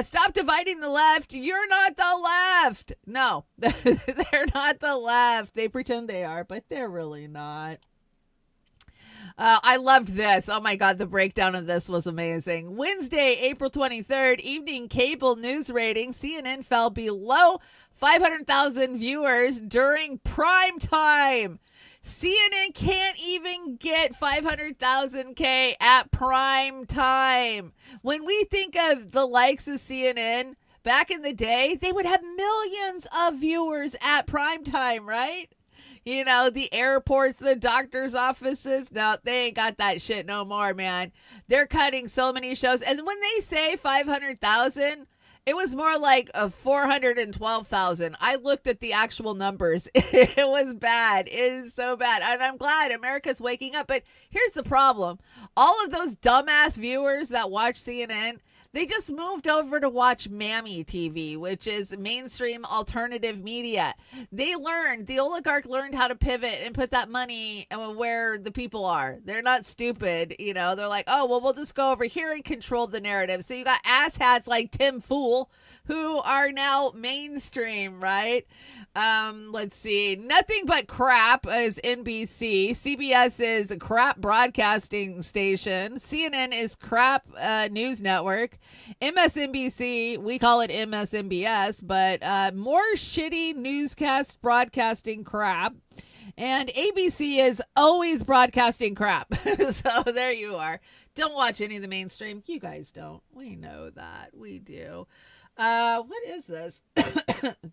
Stop dividing the left. You're not the left. No, they're not the left. They pretend they are, but they're really not. I loved this. Oh my God, the breakdown of this was amazing. Wednesday, April 23rd, evening cable news ratings. CNN fell below 500,000 viewers during prime time. CNN can't even get 500,000K at prime time. When we think of the likes of CNN, back in the day, they would have millions of viewers at prime time, right? The airports, the doctor's offices. No, they ain't got that shit no more, man. They're cutting so many shows. And when they say 500,000, it was more like 412,000. I looked at the actual numbers. It was bad. It is so bad. And I'm glad America's waking up. But here's the problem. All of those dumbass viewers that watch CNN, They just moved over to watch Mammy TV, which is mainstream alternative media. The oligarch learned how to pivot and put that money where the people are. They're not stupid, you know. They're like, oh, well, we'll just go over here and control the narrative. So you got asshats like Tim Fool who are now mainstream, right? Let's see. Nothing but crap is NBC. CBS is a crap broadcasting station. CNN is crap news network. MSNBC, we call it MSNBS, but more shitty newscast broadcasting crap. And ABC is always broadcasting crap. So there you are. Don't watch any of the mainstream. You guys don't. We know that. We do. What is this?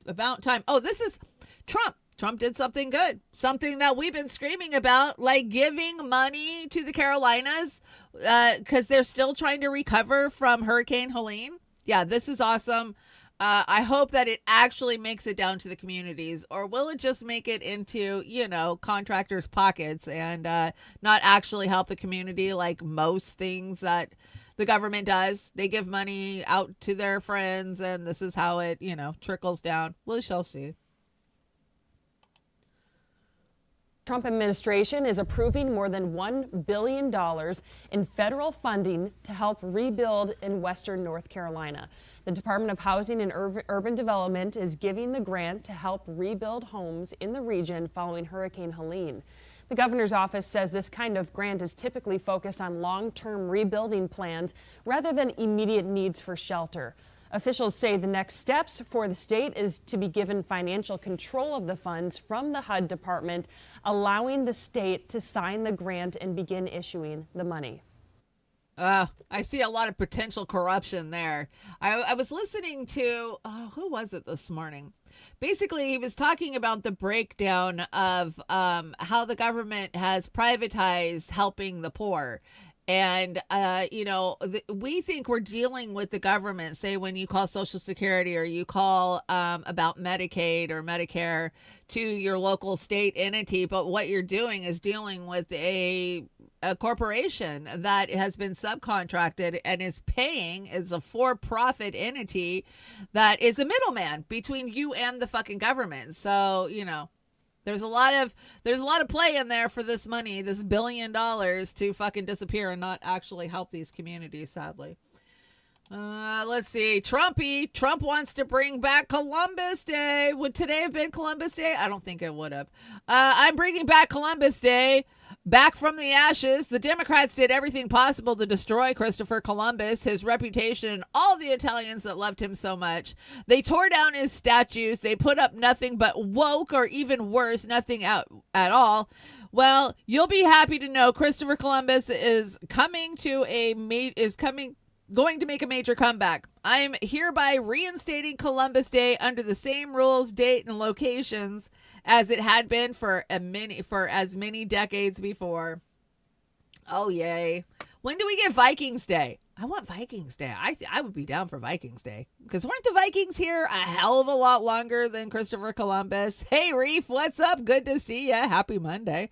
About time. Oh, this is Trump. Trump did something good. Something that we've been screaming about, like giving money to the Carolinas because they're still trying to recover from Hurricane Helene. Yeah, this is awesome. I hope that it actually makes it down to the communities, or will it just make it into, you know, contractors' pockets and not actually help the community like most things that the government does? They give money out to their friends, and this is how it, you know, trickles down. We shall see. Trump administration is approving more than $1 billion in federal funding to help rebuild in Western North Carolina. The Department of Housing and Urban Development is giving the grant to help rebuild homes in the region following Hurricane Helene. The governor's office says this kind of grant is typically focused on long-term rebuilding plans rather than immediate needs for shelter. Officials say the next steps for the state is to be given financial control of the funds from the HUD department, allowing the state to sign the grant and begin issuing the money. I see a lot of potential corruption there. I was listening to, who was it this morning? Basically, he was talking about the breakdown of how the government has privatized helping the poor. And, you know, we think we're dealing with the government, say when you call Social Security or you call about Medicaid or Medicare to your local state entity. But what you're doing is dealing with a corporation that has been subcontracted and is paying as a for-profit entity that is a middleman between you and the fucking government. So, you know. There's a lot of play in there for this money, this $1 billion to fucking disappear and not actually help these communities, sadly. Let's see. Trump wants to bring back Columbus Day. Would today have been Columbus Day? I don't think it would have. I'm bringing back Columbus Day. Back from the ashes, the Democrats did everything possible to destroy Christopher Columbus, his reputation, and all the Italians that loved him so much. They tore down his statues. They put up nothing but woke, or even worse, nothing out at all. Well, you'll be happy to know Christopher Columbus is going to make a major comeback. I am hereby reinstating Columbus Day under the same rules, date, and locations as it had been for as many decades before. Oh, yay. When do we get Vikings Day? I want Vikings Day. I would be down for Vikings Day. Because weren't the Vikings here a hell of a lot longer than Christopher Columbus? Hey, Reef, what's up? Good to see ya. Happy Monday.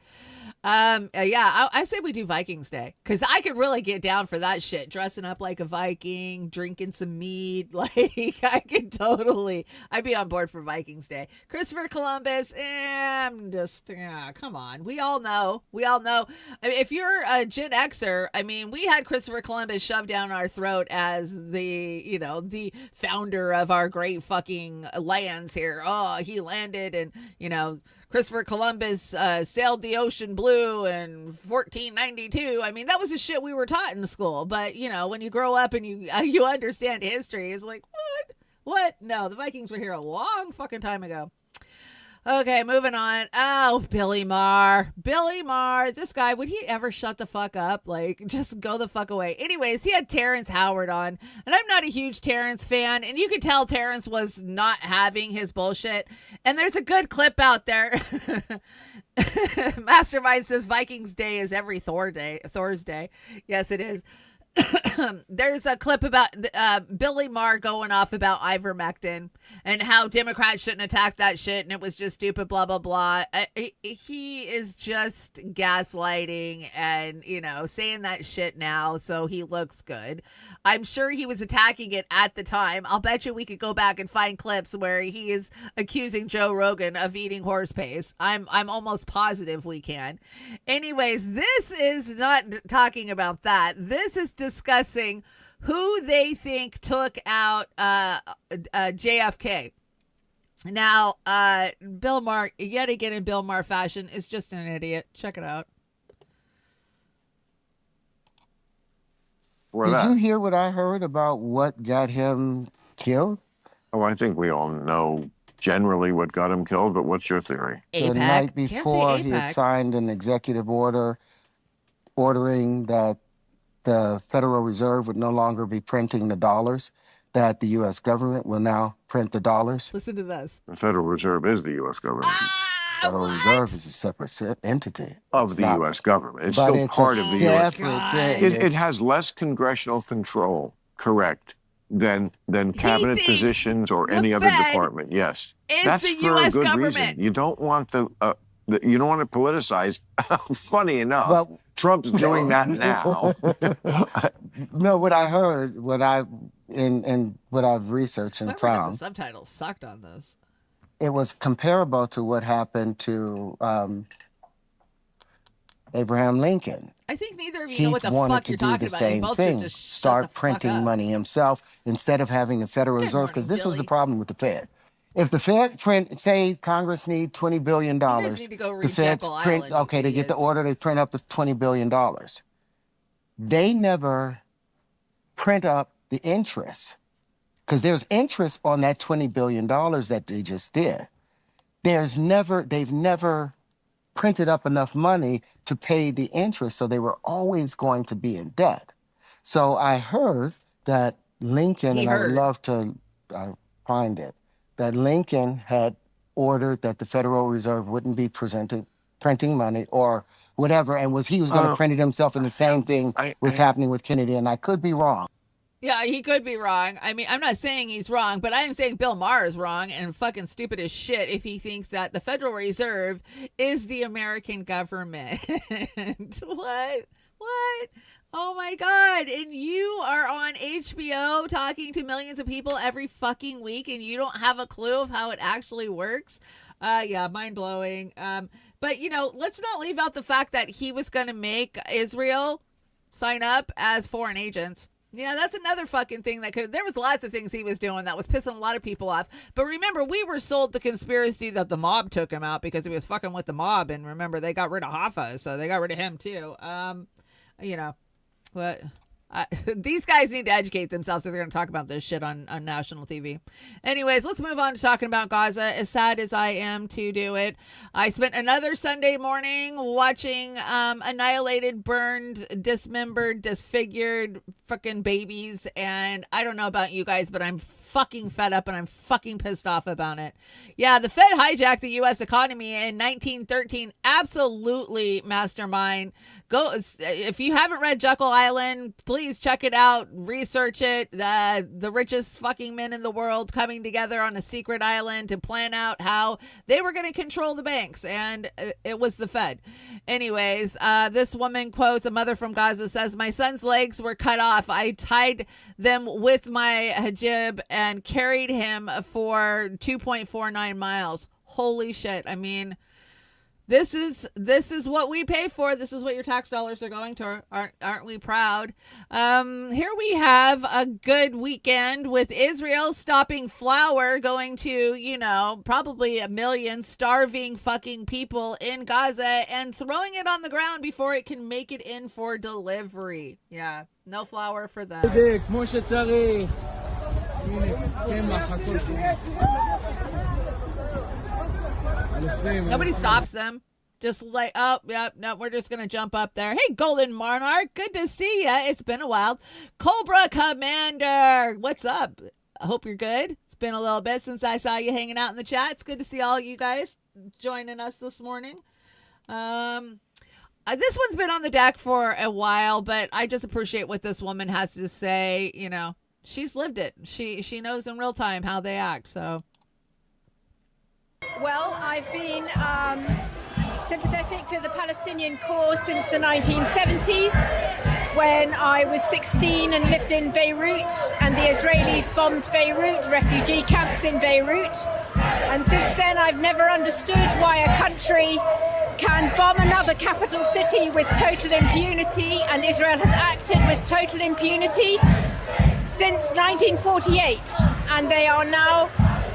I say we do Vikings Day, because I could really get down for that shit. Dressing up like a Viking, drinking some mead. Like, I'd be on board for Vikings Day. Christopher Columbus, I'm just, come on. We all know. I mean, if you're a Gen Xer, I mean, we had Christopher Columbus shoved down our throat as the founder of our great fucking lands here. Oh, he landed and, Christopher Columbus sailed the ocean blue in 1492. I mean, that was the shit we were taught in school. But, when you grow up and you understand history, it's like, what? No, the Vikings were here a long fucking time ago. Okay, moving on. Oh, Billy Maher. This guy, would he ever shut the fuck up? Like, just go the fuck away. Anyways, he had Terrence Howard on, and I'm not a huge Terrence fan, and you could tell Terrence was not having his bullshit. And there's a good clip out there. Mastermind says Vikings Day is every Thursday. Yes, it is. there's a clip about Billy Maher going off about ivermectin and how Democrats shouldn't attack that shit and it was just stupid, blah, blah, blah. He is just gaslighting and, saying that shit now so he looks good. I'm sure he was attacking it at the time. I'll bet you we could go back and find clips where he is accusing Joe Rogan of eating horse paste. I'm almost positive we can. Anyways, this is not talking about that. This is discussing who they think took out JFK. Now, Bill Maher, yet again in Bill Maher fashion, is just an idiot. Check it out. Did you hear what I heard about what got him killed? Oh, I think we all know generally what got him killed, but what's your theory? The night before, he had signed an executive order ordering that the Federal Reserve would no longer be printing the dollars, that the U.S. government will now print the dollars. Listen to this. The Federal Reserve is the U.S. government. Federal Reserve is a separate entity of the U.S. government. It's but still it's part a of the U.S. separate thing. It has less congressional control, correct, than cabinet positions or any other department. Yes, that's the for US a good government. reason. You don't want you don't want it politicized. Funny enough, Trump's doing that now. No, what I heard, what I've researched and The found, subtitles sucked on this. it was comparable to what happened to Abraham Lincoln. I think neither of you He know what the wanted fuck to you're do talking the about. You same both thing, should just shut the start fuck printing up. money himself instead of having the Federal Reserve, because this was the problem with the Fed. If the Fed say Congress need $20 billion, You guys need to go the read Feds Jekyll print, Island, okay, they get the order, they print up the $20 billion. They never print up the interest, because there's interest on that $20 billion that they just did. They've never printed up enough money to pay the interest, so they were always going to be in debt. So I heard that Lincoln, I would love to find it, that Lincoln had ordered that the Federal Reserve wouldn't be printing money or whatever, and he was going to print it himself, and the same thing was happening with Kennedy, and I could be wrong. Yeah, he could be wrong. I mean, I'm not saying he's wrong, but I am saying Bill Maher is wrong and fucking stupid as shit if he thinks that the Federal Reserve is the American government. What? Oh my God. And you are on HBO talking to millions of people every fucking week and you don't have a clue of how it actually works? Yeah, mind blowing. But let's not leave out the fact that he was going to make Israel sign up as foreign agents. Yeah, that's another fucking thing there was lots of things he was doing that was pissing a lot of people off. But remember, we were sold the conspiracy that the mob took him out because he was fucking with the mob. And remember, they got rid of Hoffa, so they got rid of him too. But these guys need to educate themselves if they're going to talk about this shit on national TV. Anyways, let's move on to talking about Gaza. As sad as I am to do it, I spent another Sunday morning watching annihilated, burned, dismembered, disfigured fucking babies. And I don't know about you guys, but I'm fucking fed up and I'm fucking pissed off about it. Yeah, the Fed hijacked the U.S. economy in 1913. Absolutely mastermind. Go if you haven't read Jekyll Island, please check it out, research it. The richest fucking men in the world coming together on a secret island to plan out how they were going to control the banks, and it was the Fed. Anyways, this woman quotes a mother from Gaza, says, "My son's legs were cut off. I tied them with my hijab and carried him for 2.49 miles. Holy shit. I mean, This is what we pay for. This is what your tax dollars are going to. Aren't we proud? Here we have a good weekend with Israel stopping flour going to, probably 1 million starving fucking people in Gaza and throwing it on the ground before it can make it in for delivery. Yeah, no flour for them. Nobody stops them. Just like, oh, yeah, no, we're just going to jump up there. Hey, Golden Monarch, good to see ya. It's been a while. Cobra Commander, what's up? I hope you're good. It's been a little bit since I saw you hanging out in the chat. It's good to see all you guys joining us this morning. This one's been on the deck for a while, but I just appreciate what this woman has to say. You know, she's lived it. She knows in real time how they act. So, well, I've been sympathetic to the Palestinian cause since the 1970s, when I was 16 and lived in Beirut, and the Israelis bombed Beirut, refugee camps in Beirut. And since then, I've never understood why a country can bomb another capital city with total impunity, and Israel has acted with total impunity since 1948, and they are now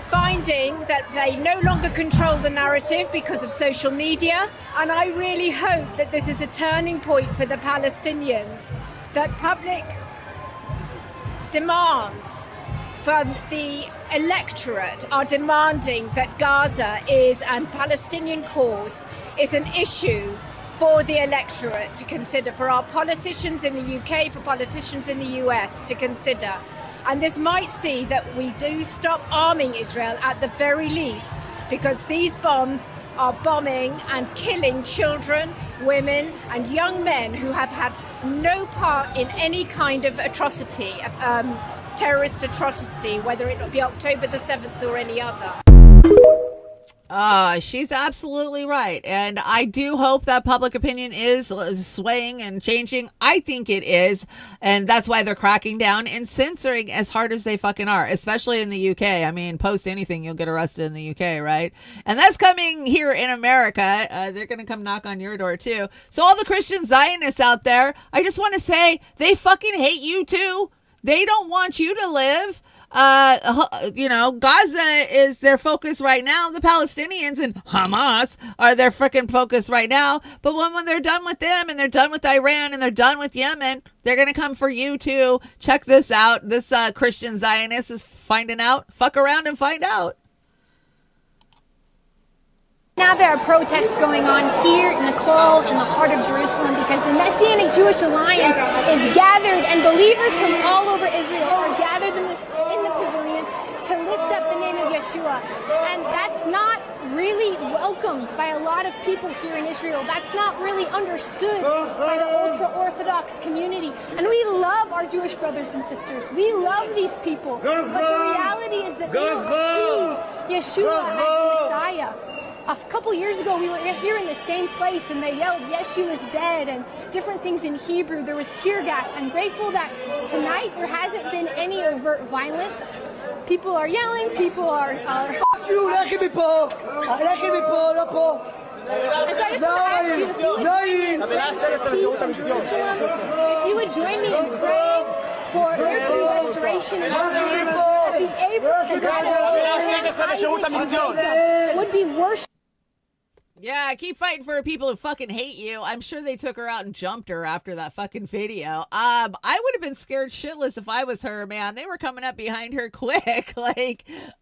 finding that they no longer control the narrative because of social media. And I really hope that this is a turning point for the Palestinians, that public demands from the electorate are demanding that Gaza is, and Palestinian cause is, an issue for the electorate to consider, for our politicians in the UK, for politicians in the US to consider. And this might see that we do stop arming Israel at the very least, because these bombs are bombing and killing children, women, and young men who have had no part in any kind of atrocity, terrorist atrocity, whether it be October the 7th or any other. She's absolutely right. And I do hope that public opinion is swaying and changing. I think it is. And that's why they're cracking down and censoring as hard as they fucking are, especially in the UK. I mean, post anything, you'll get arrested in the UK, right? And that's coming here in America. They're going to come knock on your door too. So all the Christian Zionists out there, I just want to say they fucking hate you too. They don't want you to live. Gaza is their focus right now. The Palestinians and Hamas are their freaking focus right now. But when they're done with them, and they're done with Iran, and they're done with Yemen, they're going to come for you too. Check this out. This Christian Zionist is finding out. Fuck around and find out. Now there are protests going on here in the Kol, in the heart of Jerusalem, because the Messianic Jewish Alliance is gathered, and believers from all over Israel are gathered in the pavilion to lift up the name of Yeshua. And that's not really welcomed by a lot of people here in Israel. That's not really understood by the ultra-Orthodox community. And we love our Jewish brothers and sisters. We love these people. But the reality is that they don't see Yeshua as the Messiah. A couple years ago, we were here in the same place, and they yelled, "Yeshua is dead," and different things in Hebrew. There was tear gas. I'm grateful that tonight there hasn't been any overt violence. People are yelling. People are. And so I just want to ask you, if you would join me in praying for there to be restoration and that the Abraham and Isaac and Jacob would be worshipped. Yeah, keep fighting for people who fucking hate you. I'm sure they took her out and jumped her after that fucking video. I would have been scared shitless if I was her, man. They were coming up behind her quick.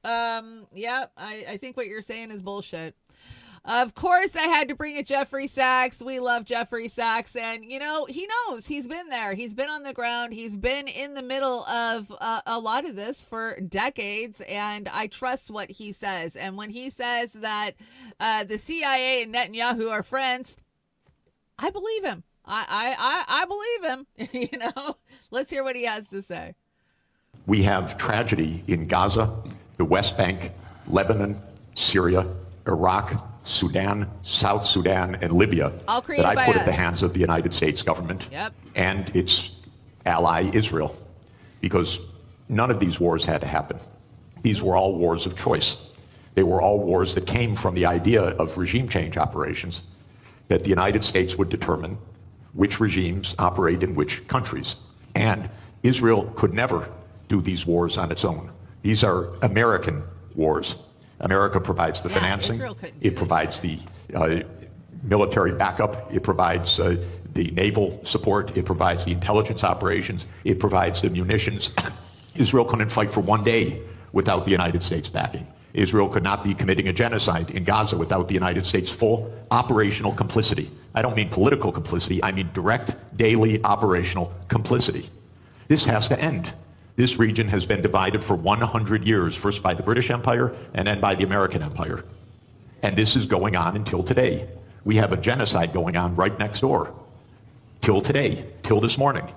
I think what you're saying is bullshit. Of course, I had to bring it Jeffrey Sachs. We love Jeffrey Sachs. And, he knows. He's been there. He's been on the ground. He's been in the middle of a lot of this for decades. And I trust what he says. And when he says that the CIA and Netanyahu are friends, I believe him. I believe him. Let's hear what he has to say. We have tragedy in Gaza, the West Bank, Lebanon, Syria, Iraq, Sudan, South Sudan, and Libya that I put at the hands of the United States government and its ally Israel, because none of these wars had to happen. These were all wars of choice. They were all wars that came from the idea of regime change operations, that the United States would determine which regimes operate in which countries. And Israel could never do these wars on its own. These are American wars. America provides the financing, it provides the military backup, it provides the naval support, it provides the intelligence operations, it provides the munitions. Israel couldn't fight for one day without the United States backing. Israel could not be committing a genocide in Gaza without the United States' full operational complicity. I don't mean political complicity, I mean direct, daily operational complicity. This has to end. This region has been divided for 100 years, first by the British Empire and then by the American Empire. And this is going on until today. We have a genocide going on right next door. Till today, till this morning.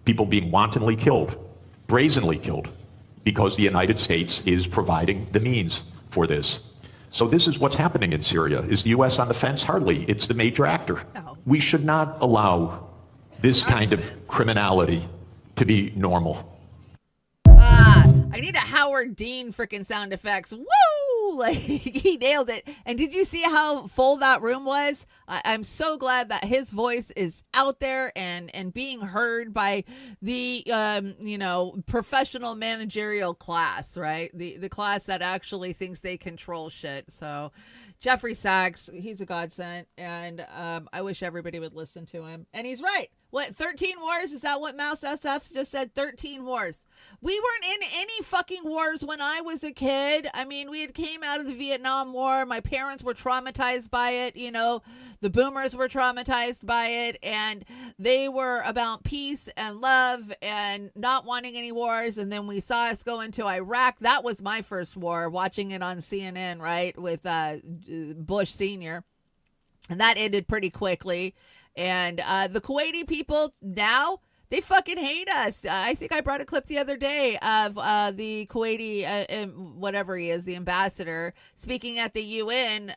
People being wantonly killed, brazenly killed, because the United States is providing the means for this. So this is what's happening in Syria. Is the U.S. on the fence? Hardly. It's the major actor. No. We should not allow this kind of criminality to be normal. I need a Howard Dean freaking sound effects. Woo! Like, he nailed it. And did you see how full that room was? I'm so glad that his voice is out there and being heard by the, professional managerial class, right? The class that actually thinks they control shit. So Jeffrey Sachs, he's a godsend. And I wish everybody would listen to him. And he's right. What, 13 wars? Is that what Mouse SF just said? 13 wars. We weren't in any fucking wars when I was a kid. I mean, we had came out of the Vietnam War. My parents were traumatized by it. The boomers were traumatized by it. And they were about peace and love and not wanting any wars. And then we saw us go into Iraq. That was my first war, watching it on CNN, right, with Bush Sr. And that ended pretty quickly. And the Kuwaiti people now, they fucking hate us. I think I brought a clip the other day of the Kuwaiti, whatever he is, the ambassador, speaking at the UN,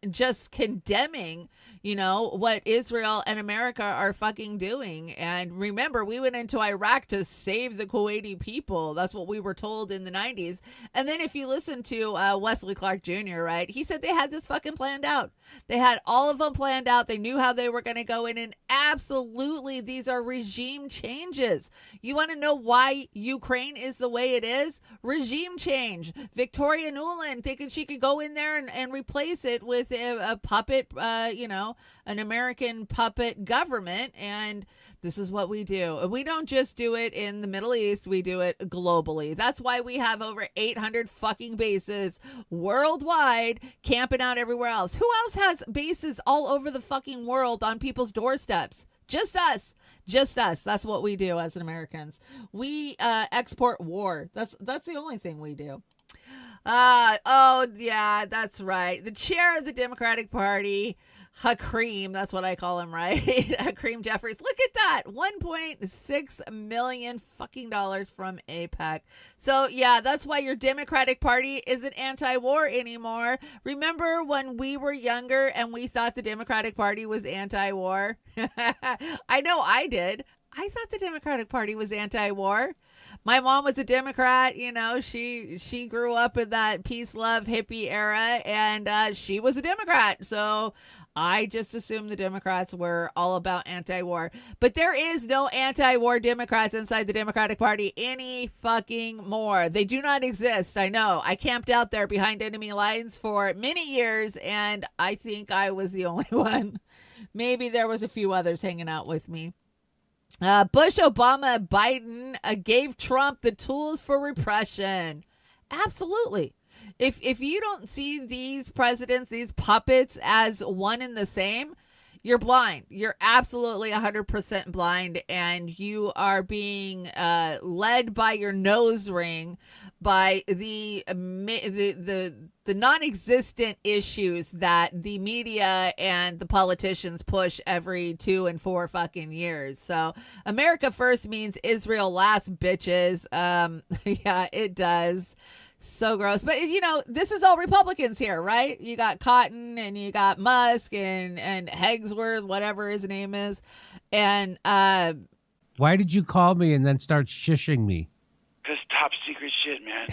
just condemning, what Israel and America are fucking doing. And remember, we went into Iraq to save the Kuwaiti people. That's what we were told in the 90s. And then if you listen to Wesley Clark Jr., right, he said they had this fucking planned out. They had all of them planned out. They knew how they were going to go in. And absolutely, these are regime changes. You want to know why Ukraine is the way it is? Regime change. Victoria Nuland thinking she could go in there and replace it with a puppet, an American puppet government. And this is what we do. We don't just do it in the Middle East. We do it globally. That's why we have over 800 fucking bases worldwide camping out everywhere else. Who else has bases all over the fucking world on people's doorsteps? Just us. Just us. That's what we do as Americans. We export war. That's the only thing we do. Oh, yeah, that's right. The chair of the Democratic Party, Hakeem, that's what I call him, right? Hakeem Jeffries. Look at that. $1.6 million fucking dollars from AIPAC. So, yeah, that's why your Democratic Party isn't anti-war anymore. Remember when we were younger and we thought the Democratic Party was anti-war? I know I did. I thought the Democratic Party was anti-war. My mom was a Democrat, she grew up in that peace, love, hippie era, and she was a Democrat. So I just assumed the Democrats were all about anti-war. But there is no anti-war Democrats inside the Democratic Party any fucking more. They do not exist. I know. I camped out there behind enemy lines for many years, and I think I was the only one. Maybe there was a few others hanging out with me. Bush, Obama, Biden gave Trump the tools for repression. Absolutely. If you don't see these presidents, these puppets as one and the same, you're blind. You're absolutely 100% blind, and you are being led by your nose ring by the non-existent issues that the media and the politicians push every 2 and 4 fucking years. So America first means Israel last, bitches. Yeah, it does. So gross. But, this is all Republicans here, right? You got Cotton and you got Musk and Hegsworth, whatever his name is. And why did you call me and then start shushing me? Because top secret shit, man.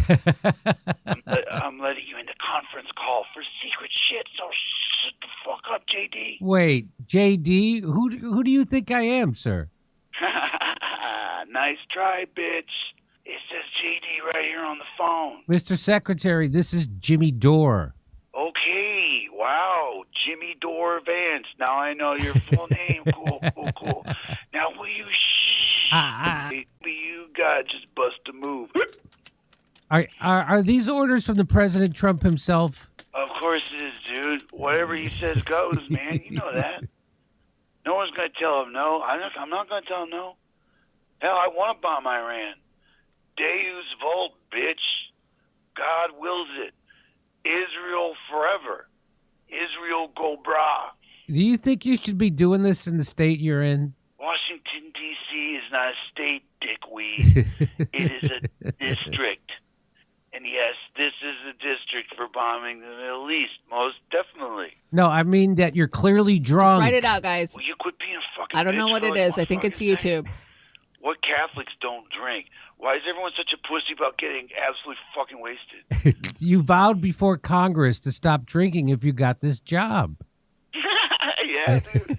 I'm letting you into conference call for secret shit, so shut the fuck up, JD. Wait, JD? Who do you think I am, sir? Nice try, bitch. It says JD right here on the phone. Mr. Secretary, this is Jimmy Dore. Okay, wow, Jimmy Dore Vance. Now I know your full name. Cool. Now will you you got just bust a move. Are these orders from the President Trump himself? Of course it is, dude. Whatever he says goes, man. You know that. No one's going to tell him no. I'm not going to tell him no. Hell, I want to bomb Iran. Deus Vult, bitch. God wills it. Israel forever. Israel go brah. Do you think you should be doing this in the state you're in? Washington, D.C. is not a state, dickweed. It is a district. And yes, this is a district for bombing the Middle East, most definitely. No, I mean that you're clearly drunk. Just write it out, guys. Well, you quit being a fucking I don't know bitch what for it like is. one I think it's fucking YouTube. thing. What Catholics don't drink? Why is everyone such a pussy about getting absolutely fucking wasted? You vowed before Congress to stop drinking if you got this job. Yeah, dude.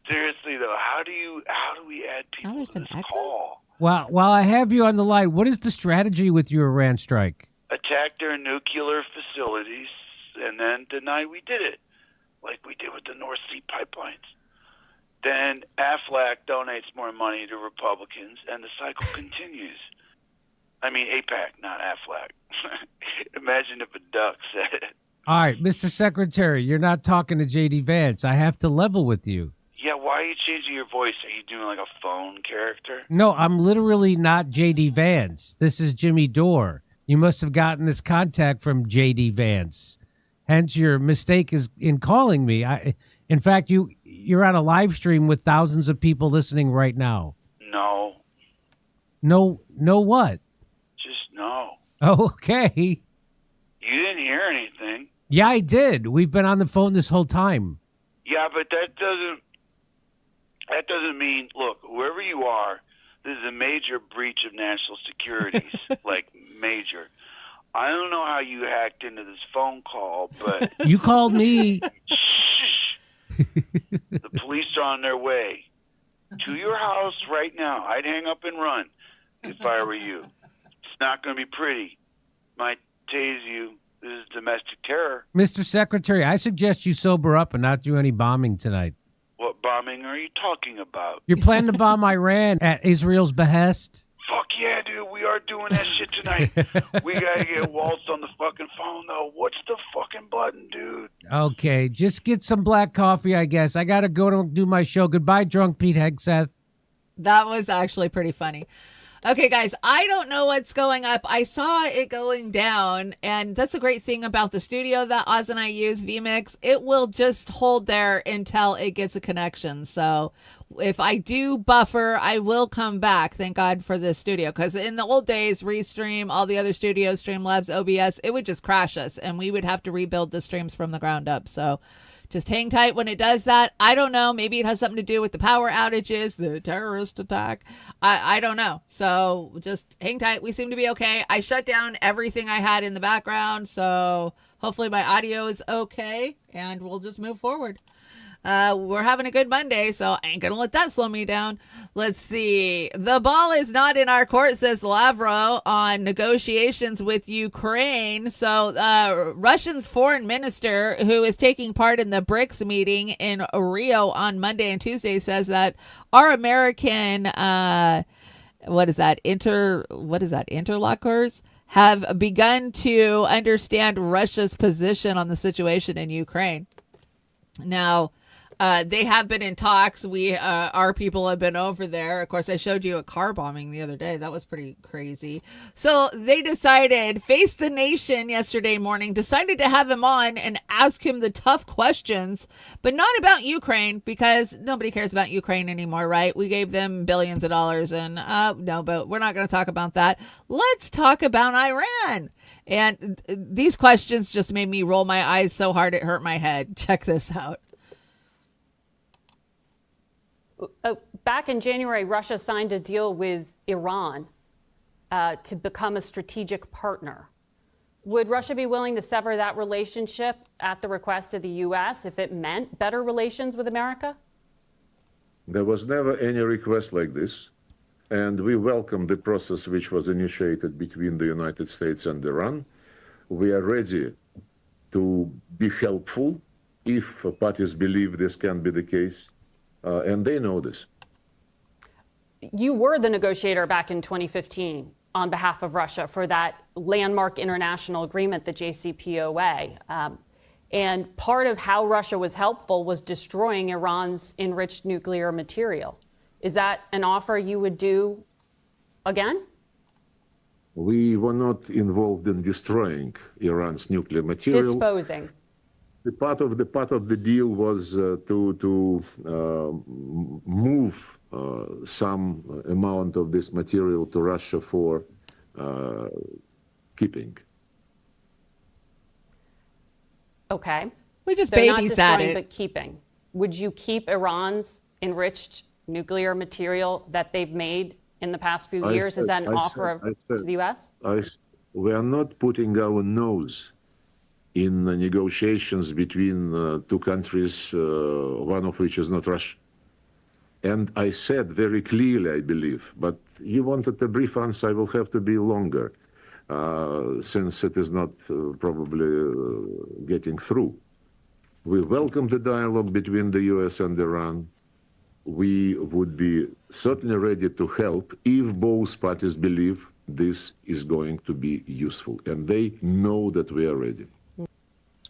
Seriously though, how do we add people there's to an this echo? call? Well, while I have you on the line, what is the strategy with your Iran strike? Attack their nuclear facilities and then deny we did it, like we did with the North Sea pipelines. Then Aflac donates more money to Republicans, and the cycle continues. I mean, AIPAC, not Aflac. Imagine if a duck said it. All right, Mr. Secretary, you're not talking to J.D. Vance. I have to level with you. Yeah, why are you changing your voice? Are you doing like a phone character? No, I'm literally not J.D. Vance. This is Jimmy Dore. You must have gotten this contact from J.D. Vance. Hence, your mistake is in calling me. In fact, you're on a live stream with thousands of people listening right now. No. No what? Just no. Oh, okay. You didn't hear anything. Yeah, I did. We've been on the phone this whole time. Yeah, but that doesn't mean, look, whoever you are, this is a major breach of national security, like major. I don't know how you hacked into this phone call, but... You called me. Shh. The police are on their way to your house right now. I'd hang up and run if I were you. It's not going to be pretty. Might tase you. This is domestic terror. Mr. Secretary, I suggest you sober up and not do any bombing tonight. What bombing are you talking about? You're planning to bomb Iran at Israel's behest? Fuck yeah, dude. We are doing that shit tonight. We got to get Waltz on the fucking phone, though. What's the fucking button, dude? Okay, just get some black coffee, I guess. I got to go to do my show. Goodbye, drunk Pete Hegseth. That was actually pretty funny. Okay, guys, I don't know what's going up. I saw it going down, and that's a great thing about the studio that Oz and I use, vMix. It will just hold there until it gets a connection. So if I do buffer, I will come back. Thank God for this studio, because in the old days, Restream, all the other studios, Streamlabs, OBS, it would just crash us, and we would have to rebuild the streams from the ground up. So just hang tight when it does that. I don't know. Maybe it has something to do with the power outages, the terrorist attack. I don't know. So just hang tight. We seem to be okay. I shut down everything I had in the background. So hopefully my audio is okay, and we'll just move forward. We're having a good Monday, so I ain't going to let that slow me down. Let's see. The ball is not in our court, says Lavrov, on negotiations with Ukraine. So Russia's foreign minister, who is taking part in the BRICS meeting in Rio on Monday and Tuesday, says that our American, interlocutors have begun to understand Russia's position on the situation in Ukraine. Now, they have been in talks. Our people have been over there. Of course, I showed you a car bombing the other day. That was pretty crazy. So they decided, Face the Nation yesterday morning, decided to have him on and ask him the tough questions, but not about Ukraine, because nobody cares about Ukraine anymore, right? We gave them billions of dollars, and no, but we're not going to talk about that. Let's talk about Iran. And these questions just made me roll my eyes so hard it hurt my head. Check this out. Back in January, Russia signed a deal with Iran to become a strategic partner. Would Russia be willing to sever that relationship at the request of the U.S. if it meant better relations with America? There was never any request like this, and we welcome the process which was initiated between the United States and Iran. We are ready to be helpful if parties believe this can be the case. And they know this. You were the negotiator back in 2015 on behalf of Russia for that landmark international agreement, the JCPOA. And part of how Russia was helpful was destroying Iran's enriched nuclear material. Is that an offer you would do again? We were not involved in destroying Iran's nuclear material. Disposing. The part of the deal was to move some amount of this material to Russia for keeping. Okay. We just so not babysat destroying, it. but keeping. Would you keep Iran's enriched nuclear material that they've made in the past few years? Is that an offer to the U.S.? We are not putting our nose in the negotiations between two countries, one of which is not Russia. And I said very clearly, I believe, but you wanted a brief answer, I will have to be longer, since it is not probably getting through. We welcome the dialogue between the US and Iran. We would be certainly ready to help if both parties believe this is going to be useful. And they know that we are ready.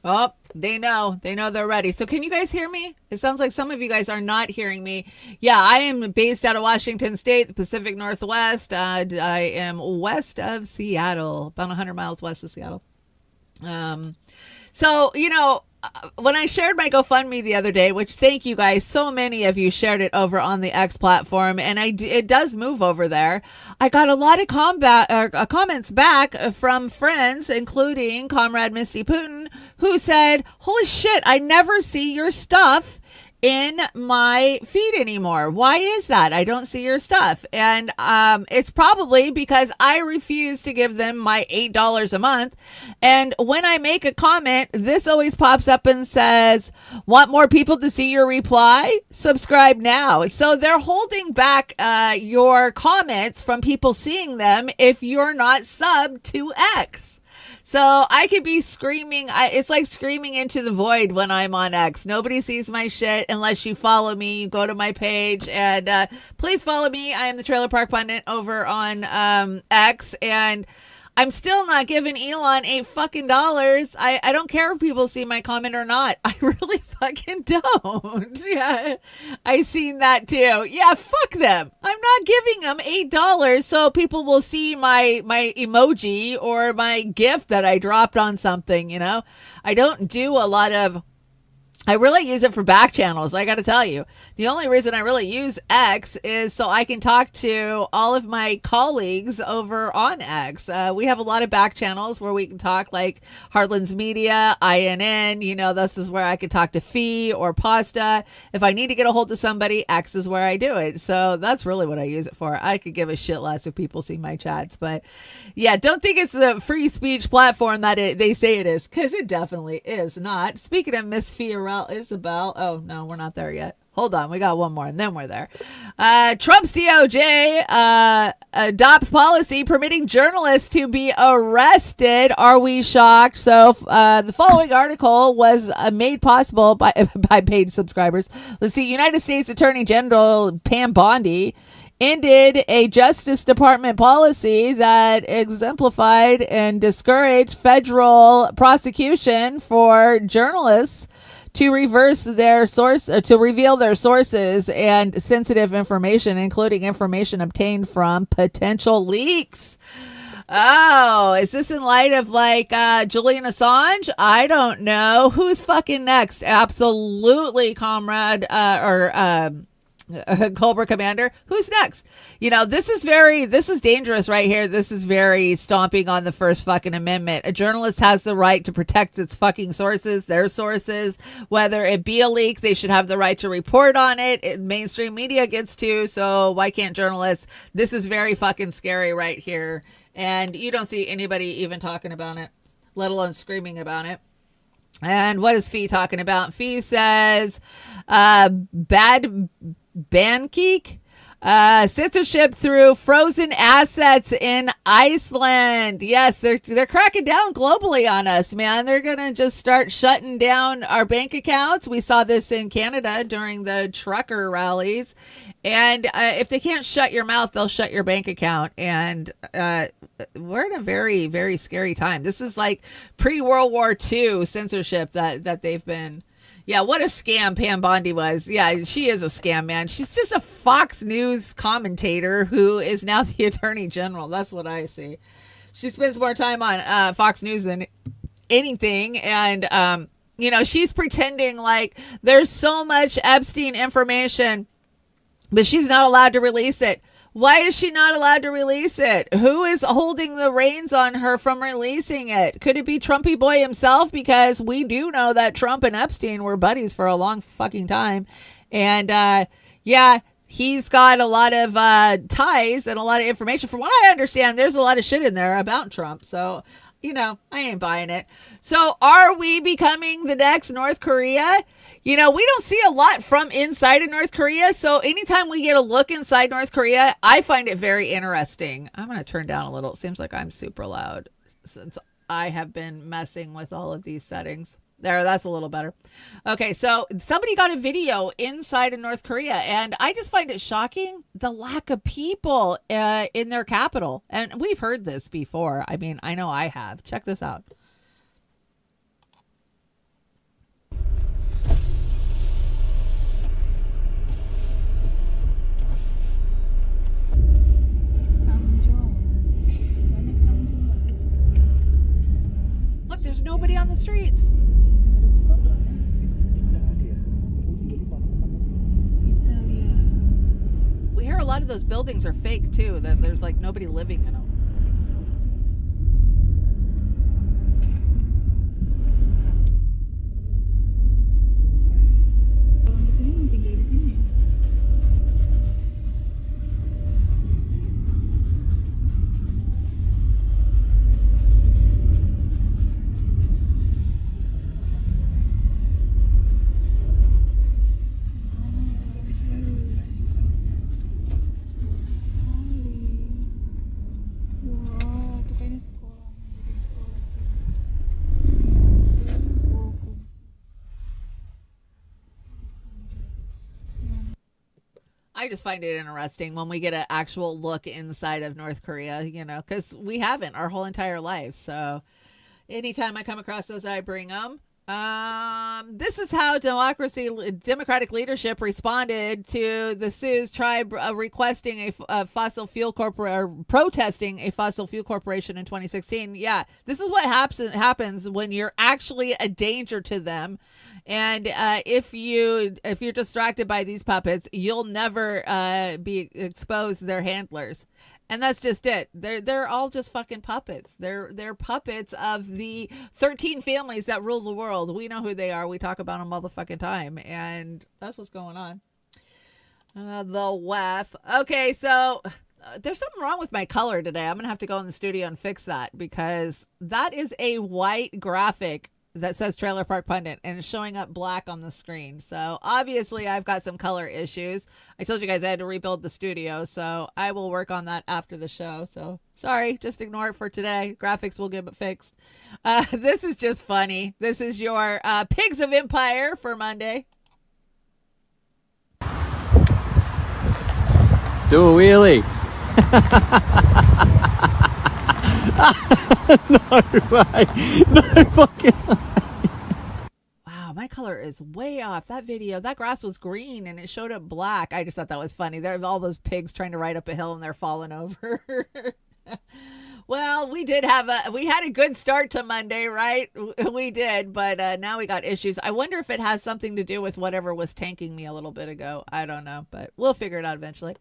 Oh, they know they're ready. So can you guys hear me? It sounds like some of you guys are not hearing me. Yeah, I am based out of Washington State, the Pacific Northwest. I am west of Seattle, about 100 miles west of Seattle. So, when I shared my GoFundMe the other day, which thank you guys, so many of you shared it over on the X platform, and it does move over there. I got a lot of comments back from friends, including Comrade Misty Putin, who said, holy shit, I never see your stuff in my feed anymore. Why is that? I don't see your stuff. And it's probably because I refuse to give them my $8 a month. And when I make a comment, this always pops up and says, want more people to see your reply? Subscribe now. So they're holding back your comments from people seeing them if you're not subbed to X. So I could be screaming. It's like screaming into the void when I'm on X. Nobody sees my shit unless you follow me. You go to my page and please follow me. I am the Trailer Park Pundit over on X, and I'm still not giving Elon $8 fucking. I don't care if people see my comment or not. I really fucking don't. Yeah, I seen that too. Yeah, fuck them. I'm not giving them $8 so people will see my emoji or my gift that I dropped on something. I don't do a lot of. I really use it for back channels. I got to tell you, the only reason I really use X is so I can talk to all of my colleagues over on X. We have a lot of back channels where we can talk, like Heartlands Media, INN. This is where I can talk to Fee or Pasta. If I need to get a hold of somebody, X is where I do it. So that's really what I use it for. I could give a shit less if people see my chats. But yeah, don't think it's the free speech platform that they say it is, because it definitely is not. Speaking of Miss Fiorella, Isabel. Oh, no, we're not there yet. Hold on. We got one more and then we're there. Trump's DOJ adopts policy permitting journalists to be arrested. Are we shocked? So the following article was made possible by paid subscribers. Let's see. United States Attorney General Pam Bondi ended a Justice Department policy that exemplified and discouraged federal prosecution for journalists to reveal their sources and sensitive information, including information obtained from potential leaks. Oh, is this in light of Julian Assange? I don't know. Who's fucking next? Absolutely, comrade, Cobra Commander. Who's next? This is dangerous right here. This is very stomping on the First fucking Amendment. A journalist has the right to protect its fucking sources, their sources, whether it be a leak, they should have the right to report on it. Mainstream media gets to, so why can't journalists? This is very fucking scary right here. And you don't see anybody even talking about it, let alone screaming about it. And what is Fee talking about? Fee says, bad Bankeek, censorship through frozen assets in Iceland. Yes, they're cracking down globally on us, man. They're gonna just start shutting down our bank accounts. We saw this in Canada during the trucker rallies, and if they can't shut your mouth, they'll shut your bank account. And we're in a very, very scary time. This is like pre-World War II censorship that they've been. Yeah, what a scam Pam Bondi was. Yeah, she is a scam, man. She's just a Fox News commentator who is now the Attorney General. That's what I see. She spends more time on Fox News than anything. And she's pretending like there's so much Epstein information, but she's not allowed to release it. Why is she not allowed to release it? Who is holding the reins on her from releasing it? Could it be Trumpy boy himself? Because we do know that Trump and Epstein were buddies for a long fucking time. And he's got a lot of ties and a lot of information. From what I understand, there's a lot of shit in there about Trump. So, I ain't buying it. So are we becoming the next North Korea? We don't see a lot from inside of North Korea. So anytime we get a look inside North Korea, I find it very interesting. I'm going to turn down a little. It seems like I'm super loud since I have been messing with all of these settings. There, that's a little better. Okay, so somebody got a video inside of North Korea, and I just find it shocking the lack of people in their capital. And we've heard this before. I mean, I know I have. Check this out. Look, there's nobody on the streets. We hear a lot of those buildings are fake too, that there's like nobody living in them. I just find it interesting when we get an actual look inside of North Korea, because we haven't our whole entire life. So anytime I come across those, I bring them. This is how democratic leadership responded to the Sioux tribe requesting a fossil fuel protesting a fossil fuel corporation in 2016. Yeah, this is what happens when you're actually a danger to them. And if you're distracted by these puppets, you'll never be exposed to their handlers. And that's just it. They're all just fucking puppets. They're puppets of the 13 families that rule the world. We know who they are. We talk about them all the fucking time. And that's what's going on. The WEF. Okay, so there's something wrong with my color today. I'm going to have to go in the studio and fix that, because that is a white graphic that says Trailer Park Pundit and it's showing up black on the screen. So obviously I've got some color issues. I told you guys I had to rebuild the studio, so I will work on that after the show. So sorry, just ignore it for today. Graphics will get it fixed. This is just funny. This is your Pigs of Empire for Monday. Do a wheelie. No fucking. Wow, my color is way off. That video, that grass was green and it showed up black. I just thought that was funny. There are all those pigs trying to ride up a hill and they're falling over. Well, we had a good start to Monday, right? We did, but now we got issues. I wonder if it has something to do with whatever was tanking me a little bit ago. I don't know, but we'll figure it out eventually.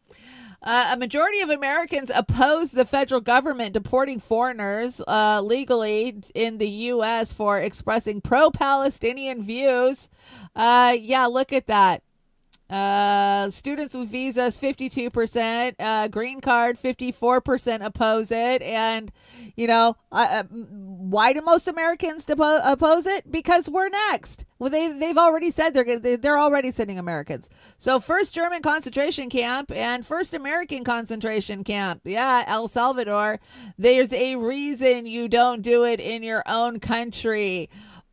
A majority of Americans oppose the federal government deporting foreigners legally in the U.S. for expressing pro-Palestinian views. Look at that. Students with visas, 52%, green card, 54% oppose it. And, why do most Americans oppose it? Because we're next. Well, they've already said they're already sending Americans. So first German concentration camp and first American concentration camp. Yeah, El Salvador. There's a reason you don't do it in your own country.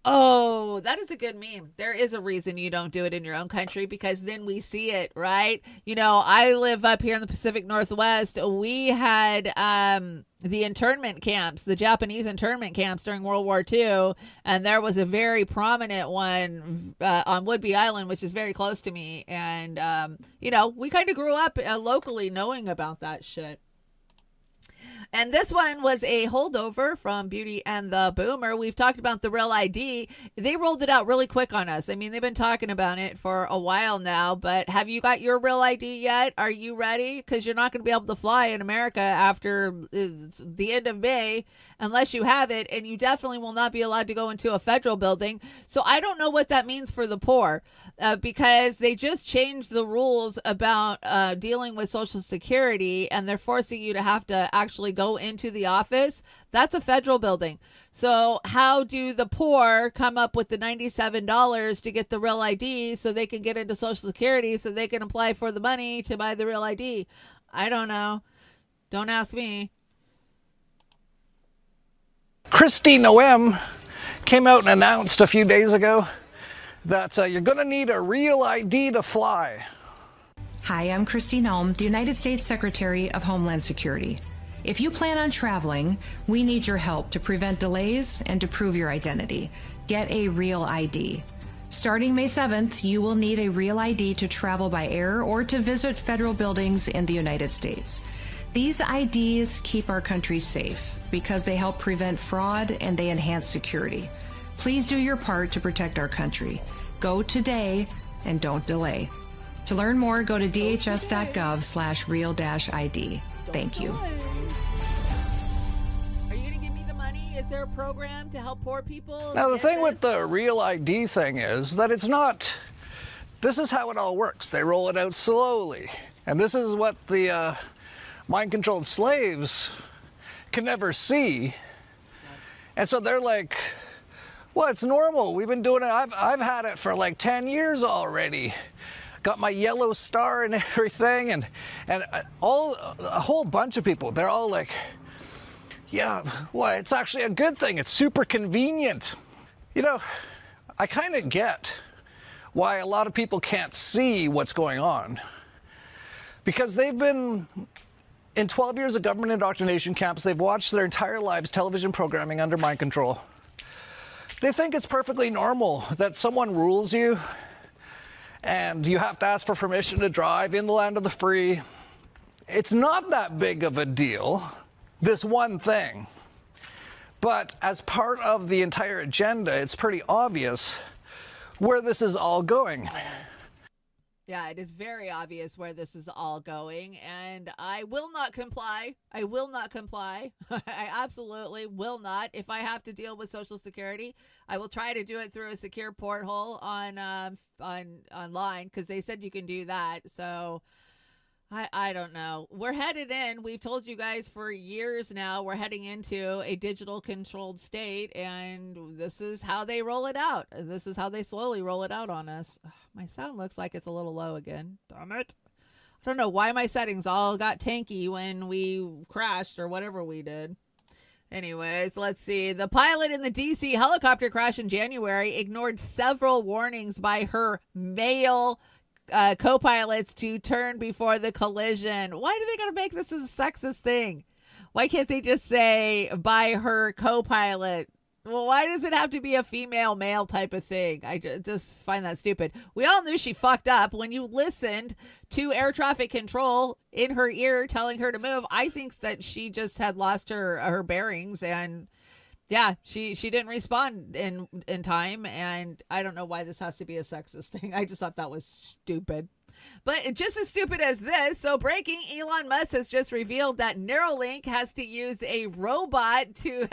Oh, that is a good meme. There is a reason you don't do it in your own country, because then we see it, right? I live up here in the Pacific Northwest. We had the internment camps, the Japanese internment camps during World War II, and there was a very prominent one on Whidbey Island, which is very close to me. And, we kind of grew up locally knowing about that shit. And this one was a holdover from Beauty and the Boomer. We've talked about the Real ID. They rolled it out really quick on us. I mean, they've been talking about it for a while now, but have you got your Real ID yet? Are you ready? Because you're not going to be able to fly in America after the end of May unless you have it, and you definitely will not be allowed to go into a federal building. So I don't know what that means for the poor because they just changed the rules about dealing with Social Security, and they're forcing you to have to actually go into the office. That's a federal building. So how do the poor come up with the $97 to get the Real ID so they can get into Social Security so they can apply for the money to buy the Real ID? I don't know. Don't ask me. Kristi Noem came out and announced a few days ago that you're going to need a Real ID to fly. Hi, I'm Kristi Noem, the United States Secretary of Homeland Security. If you plan on traveling, we need your help to prevent delays and to prove your identity. Get a Real ID. Starting May 7th, you will need a Real ID to travel by air or to visit federal buildings in the United States. These IDs keep our country safe because they help prevent fraud and they enhance security. Please do your part to protect our country. Go today and don't delay. To learn more, go to dhs.gov/real-ID. Thank you. Are you going to give me the money? Is there a program to help poor people? Now, the thing with the Real ID thing is that it's not, this is how it all works. They roll it out slowly. And this is what the mind-controlled slaves can never see. And so they're like, well, it's normal. We've been doing it. I've had it for like 10 years already. Got my yellow star and everything. And a whole bunch of people, they're all like, yeah, well, it's actually a good thing. It's super convenient. You know, I kind of get why a lot of people can't see what's going on. Because they've been in 12 years of government indoctrination camps, they've watched their entire lives television programming under mind control. They think it's perfectly normal that someone rules you and you have to ask for permission to drive in the land of the free. It's not that big of a deal, this one thing. But as part of the entire agenda, it's pretty obvious where this is all going. Yeah, it is very obvious where this is all going, and I will not comply. I will not comply. I absolutely will not. If I have to deal with Social Security, I will try to do it through a secure porthole on online because they said you can do that. So I don't know. We're headed in. We've told you guys for years now we're heading into a digital controlled state, and this is how they roll it out. This is how they slowly roll it out on us. My sound looks like it's a little low again. Damn it. I don't know why my settings all got tanky when we crashed or whatever we did. Anyways, let's see. The pilot in the DC helicopter crash in January ignored several warnings by her male co-pilots to turn before the collision. Why do they gotta make this a sexist thing? Why can't they just say by her co-pilot? Well, why does it have to be a female male type of thing? I just find that stupid. We all knew she fucked up when you listened to air traffic control in her ear telling her to move. I think that she just had lost her bearings, and yeah, she didn't respond in time, and I don't know why this has to be a sexist thing. I just thought that was stupid. But just as stupid as this, so breaking, Elon Musk has just revealed that Neuralink has used a robot to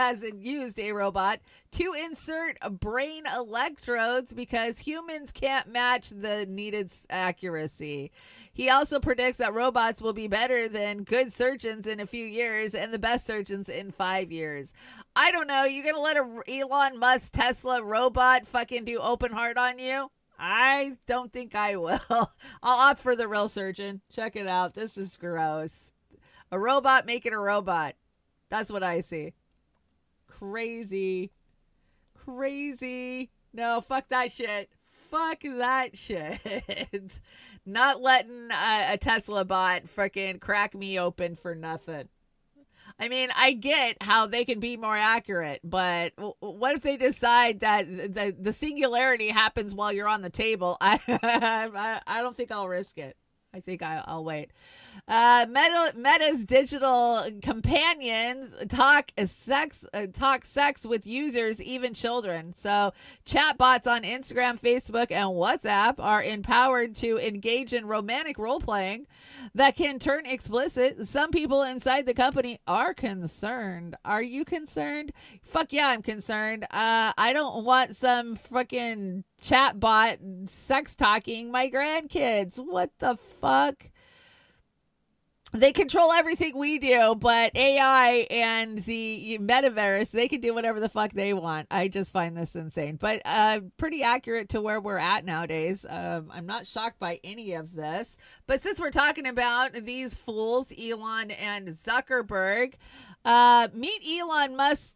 insert brain electrodes because humans can't match the needed accuracy. He also predicts that robots will be better than good surgeons in a few years and the best surgeons in 5 years. I don't know. You gonna let a Elon Musk Tesla robot fucking do open heart on you? I don't think I will. I'll opt for the real surgeon. Check it out. This is gross. A robot making a robot. That's what I see. Crazy. No, fuck that shit. Fuck that shit. Not letting a Tesla bot freaking crack me open for nothing. I mean, I get how they can be more accurate, but what if they decide that the singularity happens while you're on the table? I don't think I'll risk it. I think I'll wait. Meta's digital companions talk sex with users, even children. So chatbots on Instagram, Facebook, and WhatsApp are empowered to engage in romantic role-playing that can turn explicit. Some people inside the company are concerned. Are you concerned? Fuck yeah, I'm concerned. I don't want some fucking chatbot sex talking my grandkids. What the fuck? They control everything we do, but AI and the metaverse, they can do whatever the fuck they want. I just find this insane, but pretty accurate to where we're at nowadays. I'm not shocked by any of this, but since we're talking about these fools, Elon and Zuckerberg, meet Elon Musk,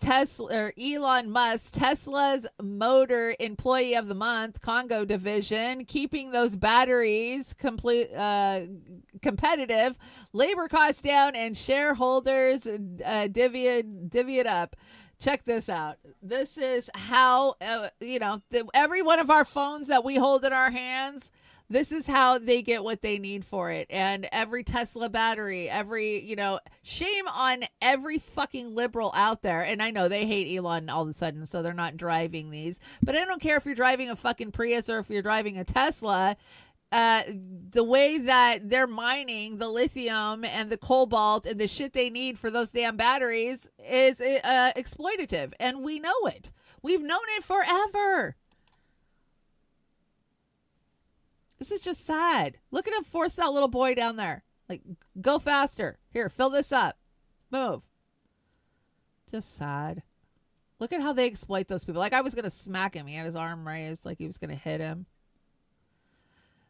Tesla's Motor Employee of the Month, Congo division, keeping those batteries competitive, labor costs down, and shareholders divvy it up. Check this out. This is how, every one of our phones that we hold in our hands, this is how they get what they need for it. And every Tesla battery, shame on every fucking liberal out there. And I know they hate Elon all of a sudden, so they're not driving these. But I don't care if you're driving a fucking Prius or if you're driving a Tesla. The way that they're mining the lithium and the cobalt and the shit they need for those damn batteries is exploitative. And we know it. We've known it forever. This is just sad. Look at him force that little boy down there. Like, go faster. Here, fill this up. Move. Just sad. Look at how they exploit those people. Like, I was going to smack him. He had his arm raised like he was going to hit him.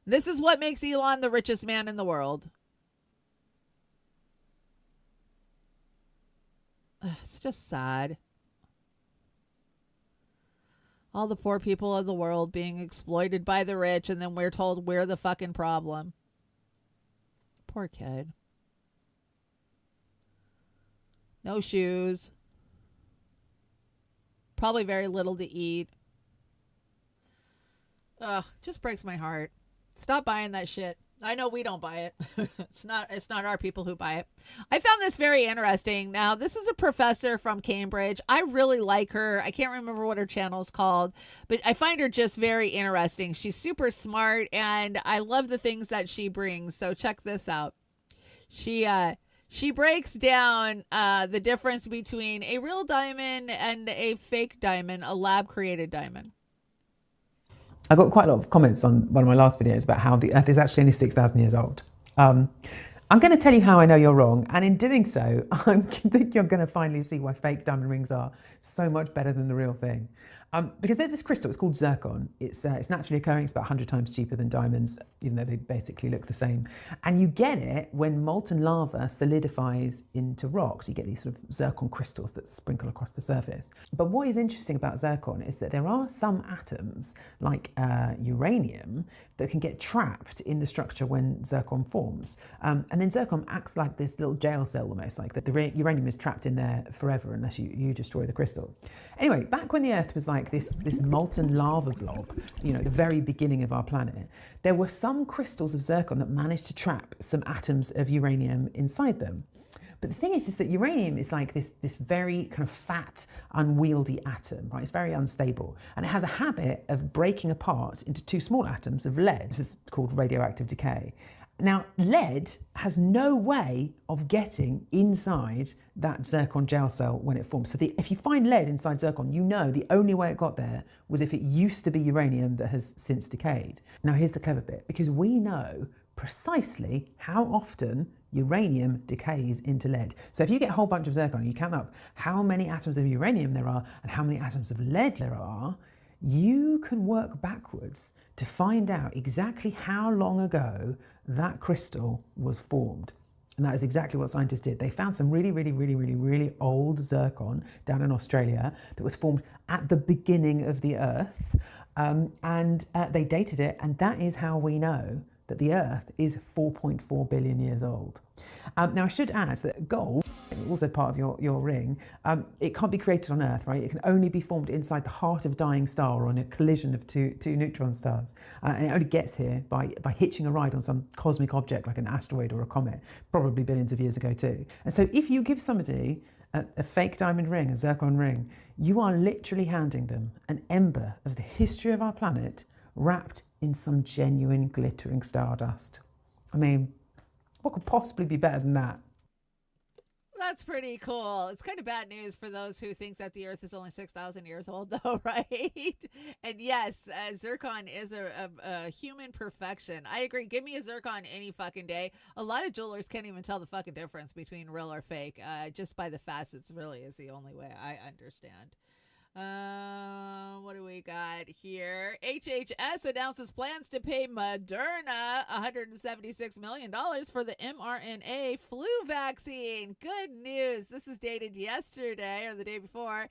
This is what makes Elon the richest man in the world. It's just sad. All the poor people of the world being exploited by the rich, and then we're told we're the fucking problem. Poor kid. No shoes. Probably very little to eat. Ugh, just breaks my heart. Stop buying that shit. I know we don't buy it. It's not our people who buy it. I found this very interesting. Now, this is a professor from Cambridge. I really like her. I can't remember what her channel is called, but I find her just very interesting. She's super smart, and I love the things that she brings. So check this out. She breaks down the difference between a real diamond and a fake diamond, a lab-created diamond. I got quite a lot of comments on one of my last videos about how the Earth is actually only 6,000 years old. I'm going to tell you how I know you're wrong, and in doing so, I think you're going to finally see why fake diamond rings are so much better than the real thing. Because there's this crystal, it's called zircon. It's naturally occurring, it's about 100 times cheaper than diamonds, even though they basically look the same. And you get it when molten lava solidifies into rocks. You get these sort of zircon crystals that sprinkle across the surface. But what is interesting about zircon is that there are some atoms, like uranium, that can get trapped in the structure when zircon forms. And then zircon acts like this little jail cell almost, like that the uranium is trapped in there forever unless you destroy the crystal. Anyway, back when the Earth was like this molten lava blob, the very beginning of our planet, there were some crystals of zircon that managed to trap some atoms of uranium inside them. But the thing is that uranium is like this very kind of fat, unwieldy atom, right? It's very unstable. And it has a habit of breaking apart into two small atoms of lead. This is called radioactive decay. Now, lead has no way of getting inside that zircon gel cell when it forms. So if you find lead inside zircon, the only way it got there was if it used to be uranium that has since decayed. Now, here's the clever bit, because we know precisely how often uranium decays into lead. So if you get a whole bunch of zircon and you count up how many atoms of uranium there are and how many atoms of lead there are, you can work backwards to find out exactly how long ago that crystal was formed. And that is exactly what scientists did. They found some really old zircon down in Australia that was formed at the beginning of the Earth. And they dated it, and that is how we know that the Earth is 4.4 billion years old. Now, I should add that gold also part of your ring, it can't be created on Earth, right? It can only be formed inside the heart of a dying star or on a collision of two neutron stars. And it only gets here by hitching a ride on some cosmic object like an asteroid or a comet, probably billions of years ago too. And so if you give somebody a fake diamond ring, a zircon ring, you are literally handing them an ember of the history of our planet wrapped in some genuine glittering stardust. I mean, what could possibly be better than that? That's pretty cool. It's kind of bad news for those who think that the Earth is only 6,000 years old, though, right? And yes, zircon is a human perfection. I agree. Give me a zircon any fucking day. A lot of jewelers can't even tell the fucking difference between real or fake. Just by the facets really is the only way I understand. What do we got here? HHS announces plans to pay Moderna $176 million for the mRNA flu vaccine. Good news. This is dated yesterday or the day before.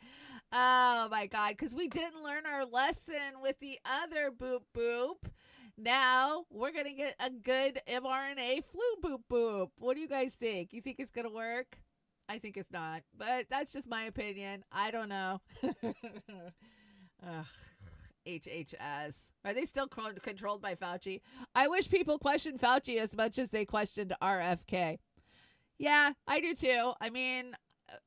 Oh my God, because we didn't learn our lesson with the other boop boop. Now we're going to get a good mRNA flu boop boop. What do you guys think? You think it's going to work? I think it's not, but that's just my opinion. I don't know. HHS. Are they still controlled by Fauci? I wish people questioned Fauci as much as they questioned RFK. Yeah, I do too. I mean,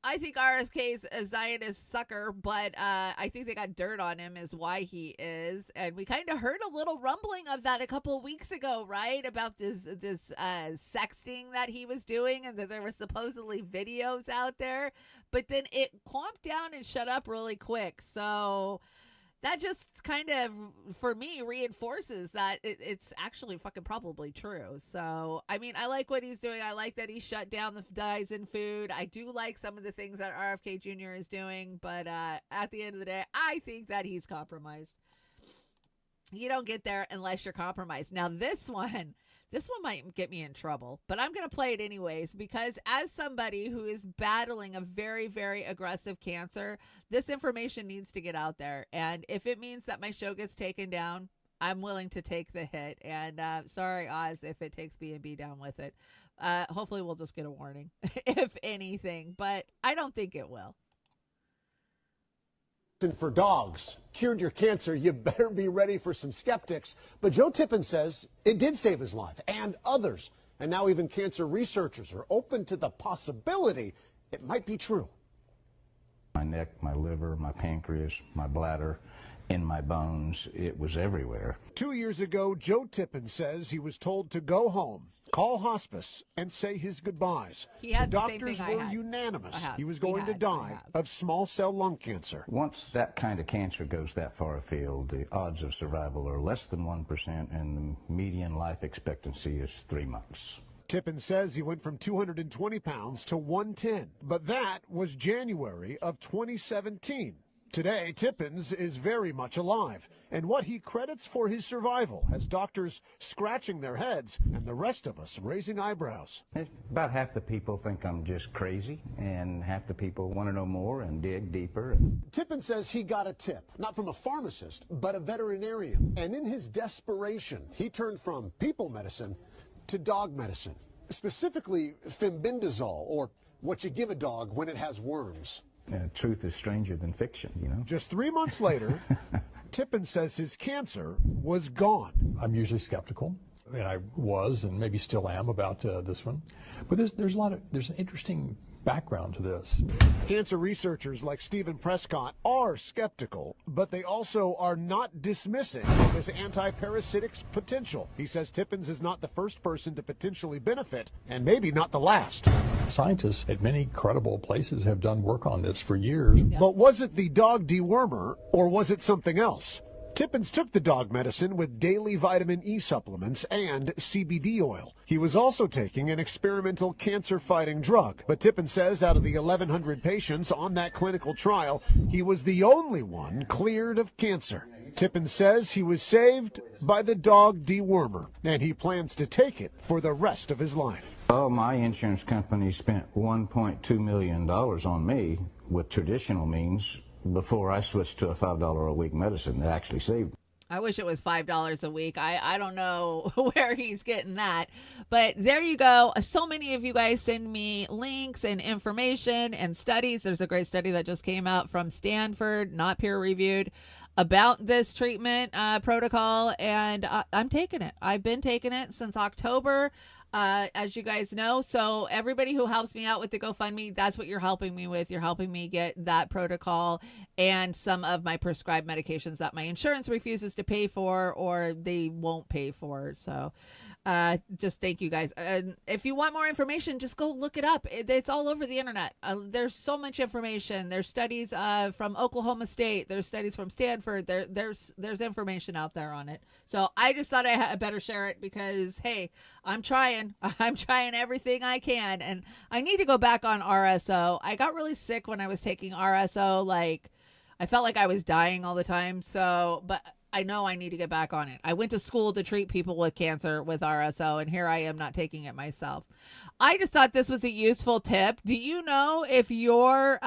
I think RFK's a Zionist sucker, but I think they got dirt on him is why he is. And we kind of heard a little rumbling of that a couple of weeks ago, right? About this sexting that he was doing and that there were supposedly videos out there. But then it calmed down and shut up really quick. So that just kind of, for me, reinforces that it's actually fucking probably true. So, I mean, I like what he's doing. I like that he shut down the dyes in food. I do like some of the things that RFK Jr. is doing. But at the end of the day, I think that he's compromised. You don't get there unless you're compromised. Now, this one might get me in trouble, but I'm going to play it anyways because as somebody who is battling a very, very aggressive cancer, this information needs to get out there. And if it means that my show gets taken down, I'm willing to take the hit. And sorry, Oz, if it takes B&B down with it. Hopefully we'll just get a warning, if anything, but I don't think it will. For dogs cured your cancer, you better be ready for some skeptics. But Joe Tippin says it did save his life and others. And now even cancer researchers are open to the possibility it might be true. My neck, my liver, my pancreas, my bladder, in my bones, it was everywhere. 2 years ago, Joe Tippin says he was told to go home, call hospice, and say his goodbyes. He has the the same doctors thing I were had. unanimous. I have. He was We going to had. die of small cell lung cancer. Once that kind of cancer goes that far afield, the odds of survival are less than 1%, and the median life expectancy is 3 months. Tippin says he went from 220 pounds to 110, but that was January of 2017. Today, Tippins is very much alive, and what he credits for his survival has doctors scratching their heads and the rest of us raising eyebrows. About half the people think I'm just crazy, and half the people want to know more and dig deeper. Tippin says he got a tip, not from a pharmacist, but a veterinarian. And in his desperation, he turned from people medicine to dog medicine, specifically fembendazole, or what you give a dog when it has worms. Truth is stranger than fiction, you know. Just 3 months later, Tippin says his cancer was gone. I'm usually skeptical, and I was, and maybe still am about this one. But there's an interesting background to this. Cancer researchers like Stephen Prescott are skeptical, but they also are not dismissing this anti-parasitic's potential. He says Tippins is not the first person to potentially benefit, and maybe not the last. Scientists at many credible places have done work on this for years. But was it the dog dewormer, or was it something else? Tippins took the dog medicine with daily vitamin E supplements and CBD oil. He was also taking an experimental cancer-fighting drug. But Tippins says out of the 1,100 patients on that clinical trial, he was the only one cleared of cancer. Tippins says he was saved by the dog dewormer, and he plans to take it for the rest of his life. Oh, my insurance company spent $1.2 million on me with traditional means before I switched to a $5 a week medicine that actually saved. I wish it was $5 a week. I don't know where he's getting that. But there you go. So many of you guys send me links and information and studies. There's a great study that just came out from Stanford, not peer reviewed, about this treatment protocol. And I'm taking it. I've been taking it since October. As you guys know. So everybody who helps me out with the GoFundMe, that's what you're helping me with. You're helping me get that protocol and some of my prescribed medications that my insurance refuses to pay for or they won't pay for. So just thank you guys. If you want more information, just go look it up. It's all over the internet. There's so much information. There's studies from Oklahoma State. There's studies from Stanford. There's information out there on it. So I just thought I better share it because, hey, I'm trying everything I can. And I need to go back on RSO. I got really sick when I was taking RSO. Like, I felt like I was dying all the time. So, but I know I need to get back on it. I went to school to treat people with cancer with RSO, and here I am not taking it myself. I just thought this was a useful tip. Do you know if your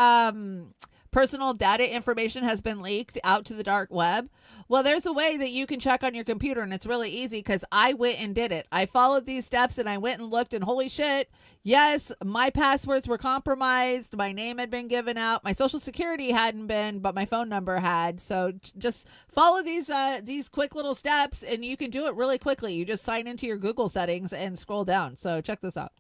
personal data information has been leaked out to the dark web? Well, there's a way that you can check on your computer, and it's really easy because I went and did it. I followed these steps, and I went and looked, and holy shit, yes, my passwords were compromised. My name had been given out. My social security hadn't been, but my phone number had. So just follow these quick little steps, and you can do it really quickly. You just sign into your Google settings and scroll down. So check this out.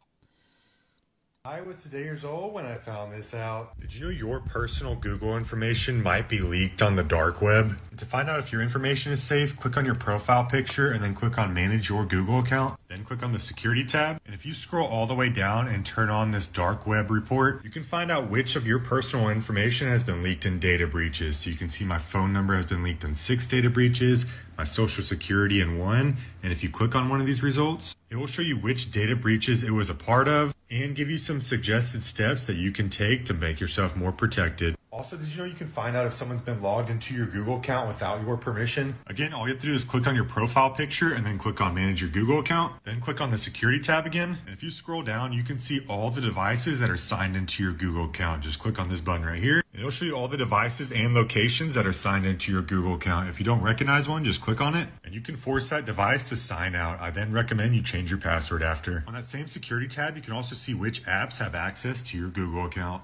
I was today years old when I found this out. Did you know your personal Google information might be leaked on the dark web? To find out if your information is safe, click on your profile picture and then click on Manage Your Google Account. Then click on the Security tab. And if you scroll all the way down and turn on this dark web report, you can find out which of your personal information has been leaked in data breaches. So you can see my phone number has been leaked in 6 data breaches, my social security in 1. And if you click on one of these results, it will show you which data breaches it was a part of and give you some suggested steps that you can take to make yourself more protected. Also, did you know you can find out if someone's been logged into your Google account without your permission? Again, all you have to do is click on your profile picture and then click on Manage Your Google Account. Then click on the Security tab again. And if you scroll down, you can see all the devices that are signed into your Google account. Just click on this button right here. And it'll show you all the devices and locations that are signed into your Google account. If you don't recognize one, just click on it. And you can force that device to sign out. I then recommend you change your password after. On that same Security tab, you can also see which apps have access to your Google account.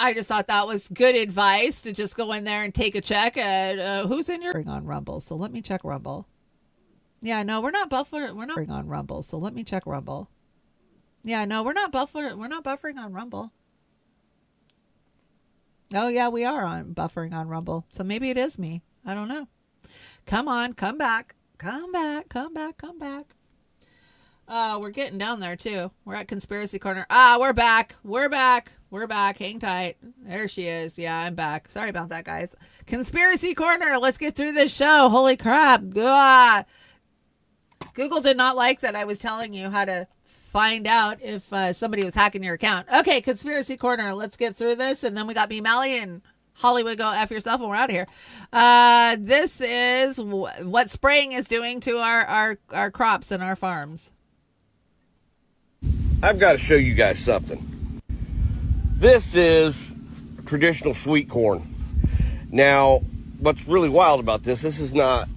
I just thought that was good advice to just go in there and take a check at who's in your on Rumble. So let me check Rumble. Yeah, no, we're not buffering. We're not on Rumble. So let me check Rumble. Yeah, no, we're not buffering. We're not buffering on Rumble. Oh yeah, we are on buffering on Rumble. So maybe it is me. I don't know. Come on, come back. Come back. Come back. Come back. We're getting down there too. We're at Conspiracy Corner. We're back. We're back. We're back. Hang tight. There she is. Yeah, I'm back. Sorry about that, guys. Conspiracy Corner. Let's get through this show. Holy crap. God. Google did not like that I was telling you how to find out if somebody was hacking your account. Okay, Conspiracy Corner. Let's get through this. And then we got me, Mally, and Hollywood. Go F yourself, and we're out of here. This is what spraying is doing to our crops and our farms. I've got to show you guys something. This is traditional sweet corn. Now, what's really wild about this is not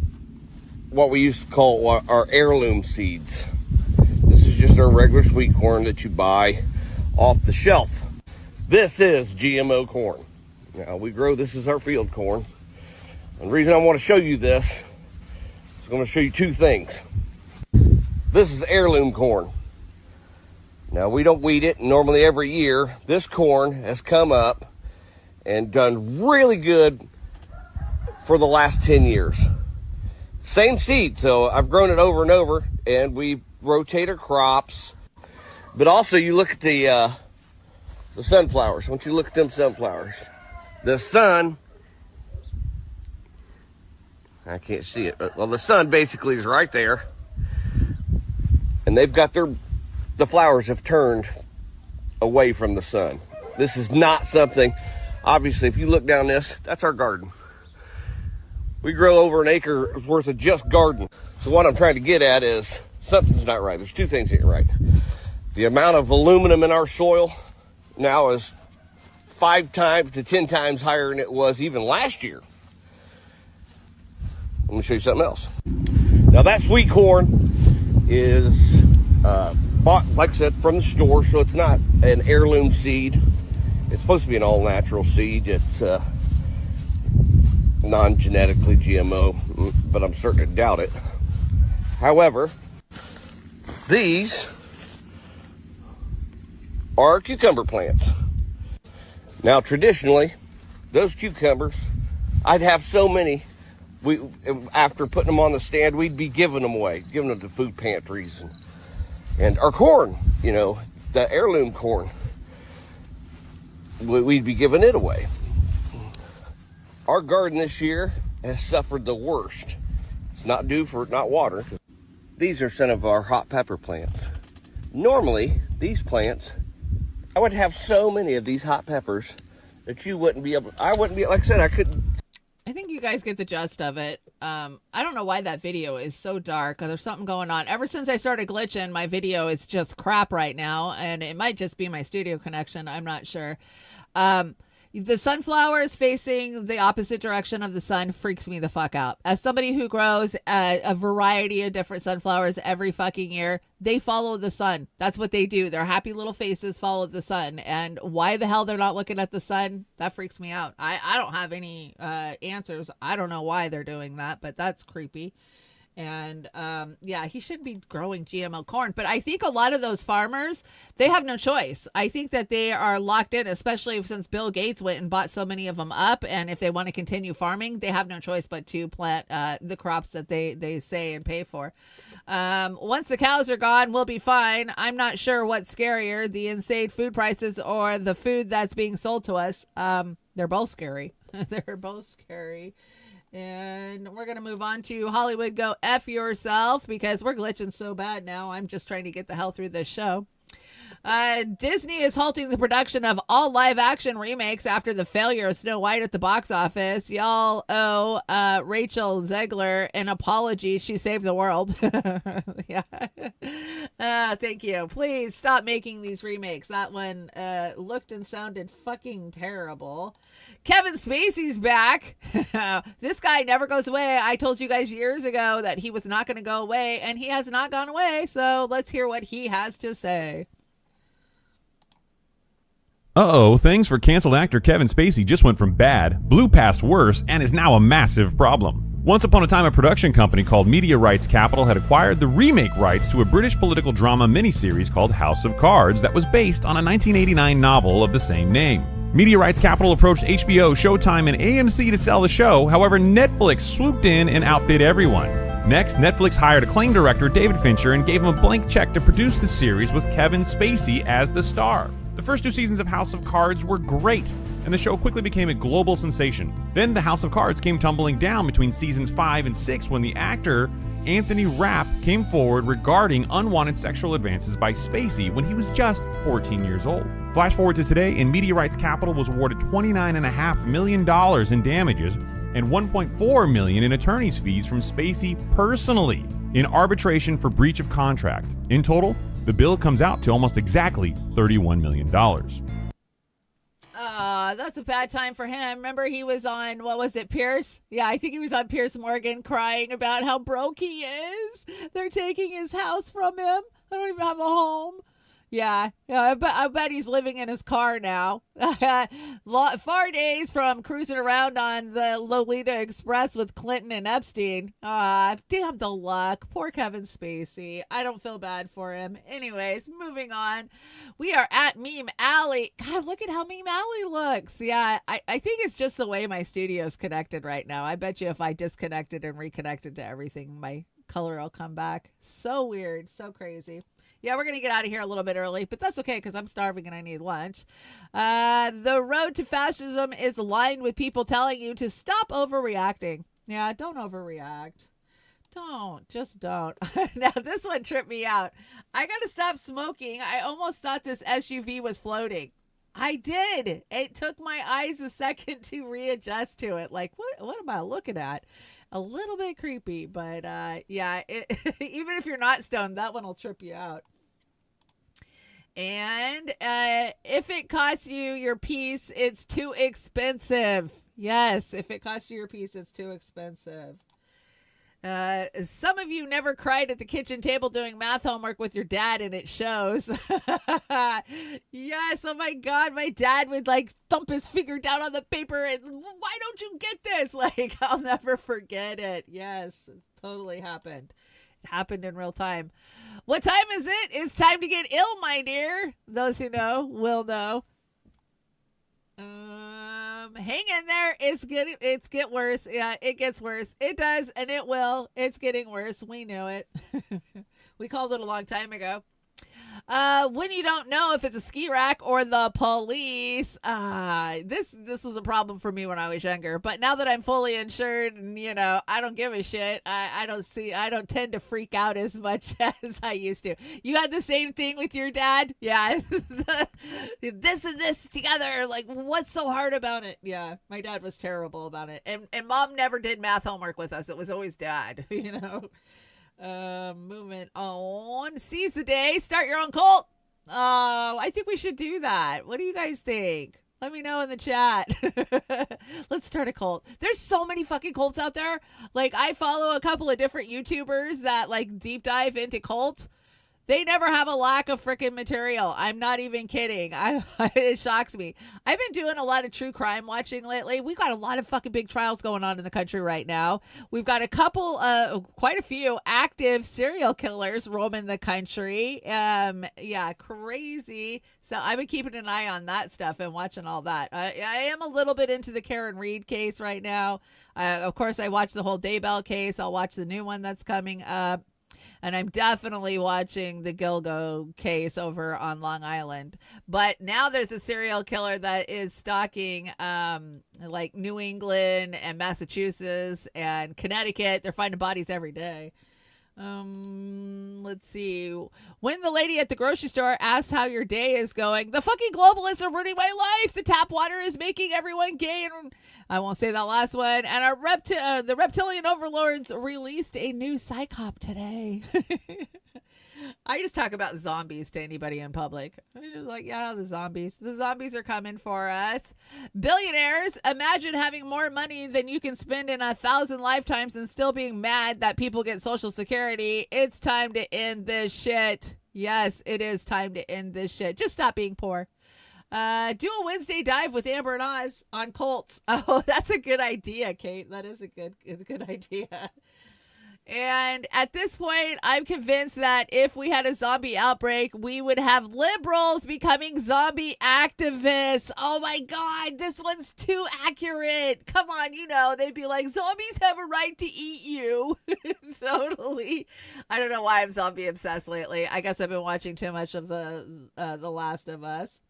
what we used to call our heirloom seeds. This is just our regular sweet corn that you buy off the shelf. This is GMO corn. Now, we grow this as our field corn. And the reason I want to show you this is I'm going to show you two things. This is heirloom corn. Now, we don't weed it. Normally every year, this corn has come up and done really good for the last 10 years. Same seed, so I've grown it over and over, and we rotate our crops. But also, you look at the sunflowers. Once you look at them sunflowers, the sun, I can't see it. Well, the sun basically is right there, and they've got the flowers have turned away from the sun. This is not something, obviously, if you look down this, that's our garden. We grow over an acre worth of just garden. So what I'm trying to get at is something's not right. There's two things that ain't right. The amount of aluminum in our soil now is 5 times to 10 times higher than it was even last year. Let me show you something else. Now that sweet corn is bought, like I said, from the store, so it's not an heirloom seed. It's supposed to be an all-natural seed. It's non-genetically GMO, but I'm starting to doubt it. However, these are cucumber plants. Now, traditionally, those cucumbers, I'd have so many. After putting them on the stand, we'd be giving them away, giving them to food pantries and our corn, the heirloom corn. We'd be giving it away. Our garden this year has suffered the worst. It's not due for not water. These are some of our hot pepper plants. Normally, these plants, I would have so many of these hot peppers that you wouldn't be able, I wouldn't be, like I said, I couldn't. I think you guys get the gist of it. I don't know why that video is so dark. There's something going on. Ever since I started glitching, my video is just crap right now, and it might just be my studio connection. I'm not sure. The sunflowers facing the opposite direction of the sun freaks me the fuck out. As somebody who grows a variety of different sunflowers every fucking year, they follow the sun. That's what they do. Their happy little faces follow the sun. And why the hell they're not looking at the sun, that freaks me out. I don't have any answers. I don't know why they're doing that, but that's creepy. And yeah, he shouldn't be growing GMO corn. But I think a lot of those farmers, they have no choice. I think that they are locked in, especially since Bill Gates went and bought so many of them up. And if they want to continue farming, they have no choice but to plant the crops that they say and pay for. Once the cows are gone, we'll be fine. I'm not sure what's scarier, the insane food prices or the food that's being sold to us. They're both scary. They're both scary. And we're going to move on to Hollywood Go F Yourself because we're glitching so bad now. I'm just trying to get the hell through this show. Disney is halting the production of all live action remakes after the failure of Snow White at the box office. Y'all owe Rachel Zegler an apology. She saved the world. Yeah. Thank you. Please stop making these remakes. That one looked and sounded fucking terrible. Kevin Spacey's back. This guy never goes away. I told you guys years ago that he was not going to go away, and he has not gone away. So let's hear what he has to say. Uh-oh, things for canceled actor Kevin Spacey just went from bad, blew past worse, and is now a massive problem. Once upon a time, a production company called Media Rights Capital had acquired the remake rights to a British political drama miniseries called House of Cards that was based on a 1989 novel of the same name. Media Rights Capital approached HBO, Showtime, and AMC to sell the show. However, Netflix swooped in and outbid everyone. Next, Netflix hired acclaimed director David Fincher and gave him a blank check to produce the series with Kevin Spacey as the star. The first 2 seasons of House of Cards were great, and the show quickly became a global sensation. Then the House of Cards came tumbling down between seasons 5 and 6 when the actor Anthony Rapp came forward regarding unwanted sexual advances by Spacey when he was just 14 years old. Flash forward to today, and Media Rights Capital was awarded $29.5 million in damages and $1.4 million in attorney's fees from Spacey personally in arbitration for breach of contract. In total, the bill comes out to almost exactly $31 million. That's a bad time for him. Remember he was on, what was it, Pierce? Yeah, I think he was on Pierce Morgan crying about how broke he is. They're taking his house from him. I don't even have a home. Yeah, I bet he's living in his car now. Far days from cruising around on the Lolita Express with Clinton and Epstein. Damn the luck. Poor Kevin Spacey. I don't feel bad for him. Anyways, moving on. We are at Meme Alley. God, look at how Meme Alley looks. Yeah, I think it's just the way my studio's connected right now. I bet you if I disconnected and reconnected to everything, my color will come back. So weird. So crazy. Yeah, we're going to get out of here a little bit early, but that's okay because I'm starving and I need lunch. The road to fascism is lined with people telling you to stop overreacting. Yeah, don't overreact. Just don't. Now, this one tripped me out. I got to stop smoking. I almost thought this SUV was floating. I did. It took my eyes a second to readjust to it. Like, what am I looking at? A little bit creepy, but yeah, even if you're not stoned, that one will trip you out. And if it costs you your peace, it's too expensive. Yes, if it costs you your peace, it's too expensive. Some of you never cried at the kitchen table doing math homework with your dad, and it shows. Yes, oh my God, my dad would like thump his finger down on the paper and, why don't you get this? Like, I'll never forget it. Yes, it totally happened. It happened in real time. What time is it? It's time to get ill, my dear. Those who know will know. Hang in there. It's get worse. Yeah, it gets worse. It does, and it will. It's getting worse. We knew it. We called it a long time ago. When you don't know if it's a ski rack or the police, this was a problem for me when I was younger. But now that I'm fully insured, and I don't give a shit. I don't tend to freak out as much as I used to. You had the same thing with your dad? Yeah. This and this together. Like, what's so hard about it? Yeah, my dad was terrible about it. And mom never did math homework with us. It was always dad, Moving on. Seize the day. Start your own cult. I think we should do that. What do you guys think? Let me know in the chat. Let's start a cult. There's so many fucking cults out there. Like, I follow a couple of different YouTubers that like deep dive into cults. They never have a lack of freaking material. I'm not even kidding. It shocks me. I've been doing a lot of true crime watching lately. We've got a lot of fucking big trials going on in the country right now. We've got quite a few active serial killers roaming the country. Yeah, crazy. So I've been keeping an eye on that stuff and watching all that. I am a little bit into the Karen Reed case right now. Of course, I watched the whole Daybell case. I'll watch the new one that's coming up. And I'm definitely watching the Gilgo case over on Long Island. But now there's a serial killer that is stalking like New England and Massachusetts and Connecticut. They're finding bodies every day. Let's see. When the lady at the grocery store asks how your day is going, the fucking globalists are ruining my life. The tap water is making everyone gay. And I won't say that last one. And the reptilian overlords released a new psychop today. I just talk about zombies to anybody in public. I'm just like, yeah, the zombies. The zombies are coming for us. Billionaires, imagine having more money than you can spend in 1,000 lifetimes and still being mad that people get Social Security. It's time to end this shit. Yes, it is time to end this shit. Just stop being poor. Do a Wednesday dive with Amber and Oz on cults. Oh, that's a good idea, Kate. That is a good idea. And at this point, I'm convinced that if we had a zombie outbreak, we would have liberals becoming zombie activists. Oh my God, this one's too accurate. Come on, they'd be like, zombies have a right to eat you. Totally. I don't know why I'm zombie obsessed lately. I guess I've been watching too much of The Last of Us.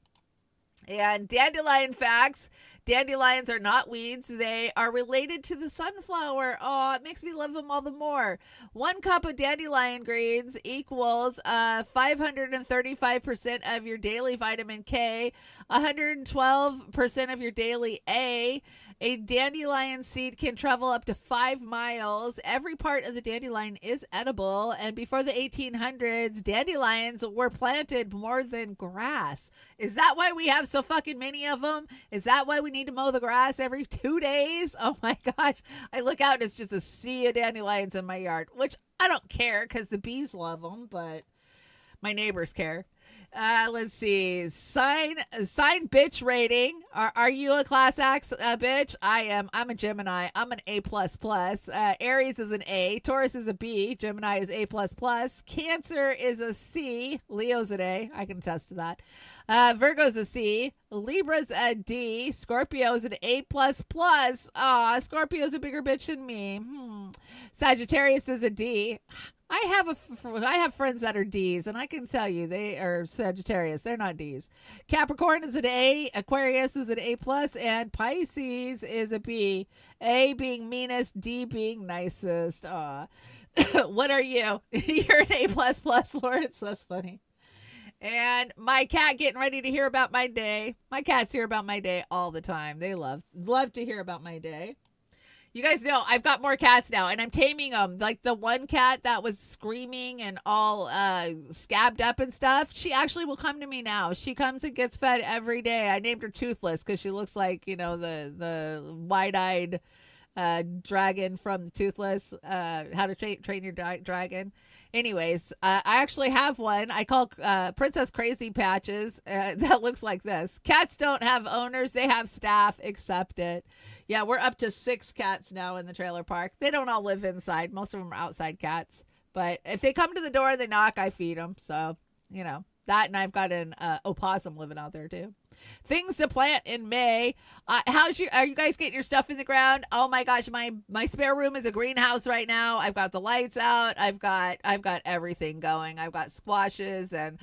And dandelion facts. Dandelions are not weeds. They are related to the sunflower. Oh, it makes me love them all the more. 1 cup of dandelion greens equals 535% of your daily vitamin K, 112% of your daily A. A dandelion seed can travel up to 5 miles. Every part of the dandelion is edible. And before the 1800s, dandelions were planted more than grass. Is that why we have so fucking many of them? Is that why we need to mow the grass every 2 days? Oh my gosh. I look out and it's just a sea of dandelions in my yard, which I don't care because the bees love them, but my neighbors care. Let's see. Sign bitch rating. Are you a class X bitch? I am. I'm a Gemini. I'm an A++. Aries is an A. Taurus is a B. Gemini is A++. Cancer is a C. Leo's an A. I can attest to that. Virgo's a C. Libra's a D. Scorpio's an A++. Aw, Scorpio's a bigger bitch than me. Sagittarius is a D. I have friends that are D's, and I can tell you they are Sagittarius. They're not D's. Capricorn is an A, Aquarius is an A+, and Pisces is a B. A being meanest, D being nicest. Aw. What are you? You're an A++, Lawrence. That's funny. And my cat getting ready to hear about my day. My cats hear about my day all the time. They love to hear about my day. You guys know I've got more cats now, and I'm taming them. Like the one cat that was screaming and all scabbed up and stuff, she actually will come to me now. She comes and gets fed every day. I named her Toothless because she looks like, the wide-eyed Dragon from the Toothless, How to Train Your Dragon. Anyways, I actually have one. I call Princess Crazy Patches. That looks like this. Cats don't have owners. They have staff. Accept it. Yeah, we're up to 6 cats now in the trailer park. They don't all live inside. Most of them are outside cats. But if they come to the door, they knock, I feed them. So, you know, that, and I've got an opossum living out there too. Things to plant in May. Are you guys getting your stuff in the ground? Oh my gosh, my spare room is a greenhouse right now. I've got the lights out. I've got everything going. I've got squashes and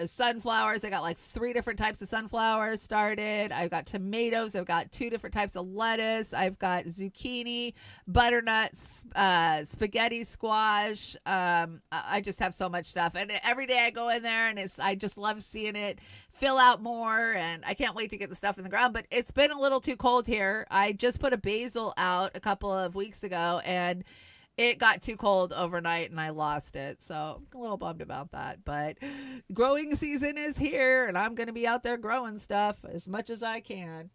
sunflowers. I got like 3 different types of sunflowers started. I've got tomatoes. I've got 2 different types of lettuce. I've got zucchini, butternuts, spaghetti squash. I just have so much stuff, and every day I go in there, and I just love seeing it fill out more, and I can't wait to get the stuff in the ground. But it's been a little too cold here. I just put a basil out a couple of weeks ago, and it got too cold overnight and I lost it. So I'm a little bummed about that. But growing season is here, and I'm going to be out there growing stuff as much as I can.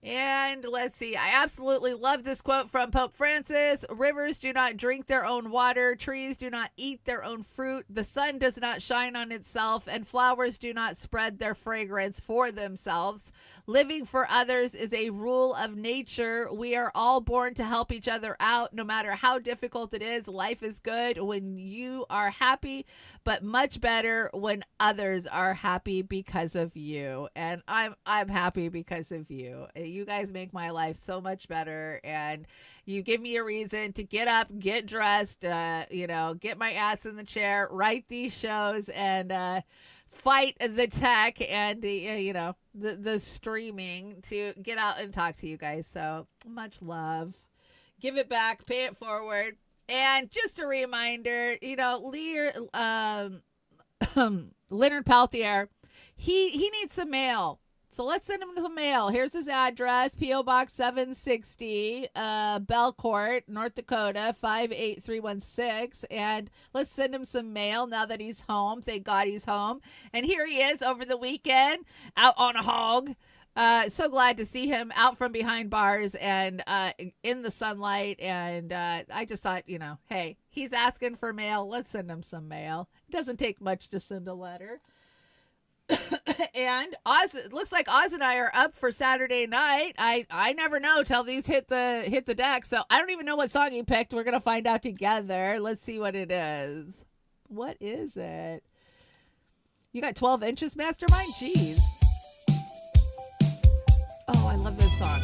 And let's see. I absolutely love this quote from Pope Francis. Rivers do not drink their own water. Trees do not eat their own fruit. The sun does not shine on itself, and flowers do not spread their fragrance for themselves. Living for others is a rule of nature. We are all born to help each other out, no matter how difficult it is. Life is good when you are happy, but much better when others are happy because of you. And I'm happy because of you. You guys make my life so much better, and you give me a reason to get up, get dressed, get my ass in the chair, write these shows, and fight the tech and the streaming to get out and talk to you guys. So much love. Give it back, pay it forward. And just a reminder, Leonard Peltier, he needs some mail. So let's send him some mail. Here's his address, P.O. Box 760, Belcourt, North Dakota, 58316. And let's send him some mail now that he's home. Thank God he's home. And here he is over the weekend, out on a hog. So glad to see him out from behind bars and in the sunlight. And I just thought, hey, he's asking for mail. Let's send him some mail. It doesn't take much to send a letter. And it looks like Oz and I are up for Saturday night. I never know till these hit the deck, so I don't even know what song he picked. We're gonna find out together. Let's see what it is. What is it? You got 12 inches, Mastermind? Jeez. Oh, I love this song.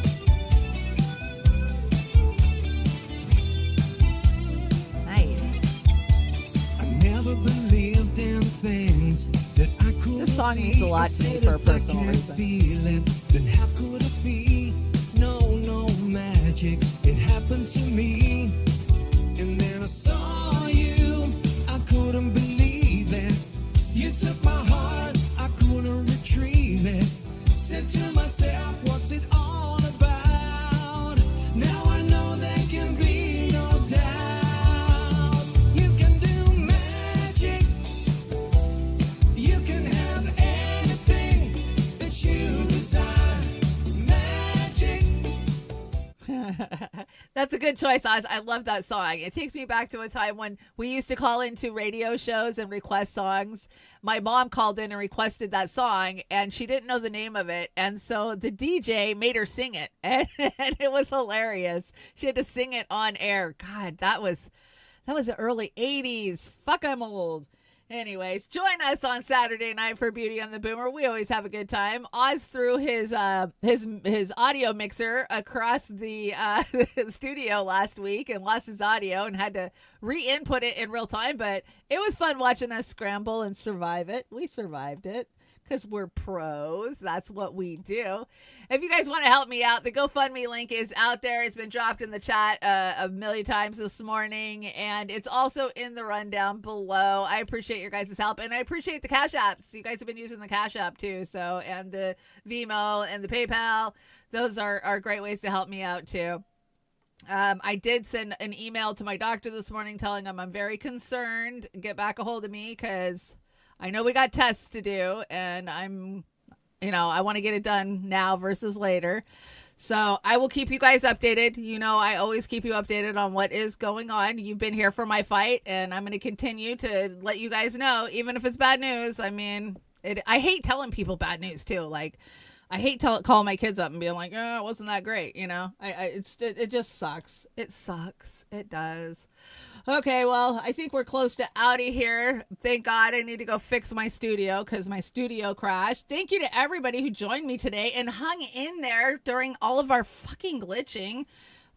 Nice. I never believed in things that I could. This song means a lot to me for a personal reason. Then how could it be? No magic. It happened to me. And then I saw you. I couldn't believe it. You took my heart. I couldn't retrieve it. Said to myself, what's it all about? Now I know there can be no doubt. You can do magic. You can have anything that you desire. Magic. That's a good choice, Oz. I love that song. It takes me back to a time when we used to call into radio shows and request songs. My mom called in and requested that song, and she didn't know the name of it. And so the DJ made her sing it, and it was hilarious. She had to sing it on air. God, that was the early 80s. Fuck, I'm old. Anyways, join us on Saturday night for Beauty on the Boomer. We always have a good time. Oz threw his audio mixer across the studio last week and lost his audio and had to re-input it in real time. But it was fun watching us scramble and survive it. We survived it because we're pros. That's what we do. If you guys want to help me out, the GoFundMe link is out there. It's been dropped in the chat a million times this morning, and it's also in the rundown below. I appreciate your guys' help, and I appreciate the Cash Apps. You guys have been using the Cash App too, so, and the Venmo and the PayPal. Those are great ways to help me out too. I did send an email to my doctor this morning telling him I'm very concerned. Get back a hold of me because I know we got tests to do, and I want to get it done now versus later. So I will keep you guys updated. You know, I always keep you updated on what is going on. You've been here for my fight, and I'm going to continue to let you guys know, even if it's bad news. I mean, I hate telling people bad news too. Like, I hate calling my kids up and being like, "Oh, it wasn't that great," you know. It just sucks. It sucks. It does. Okay, well, I think we're close to out of here. Thank God. I need to go fix my studio because my studio crashed. Thank you to everybody who joined me today and hung in there during all of our fucking glitching.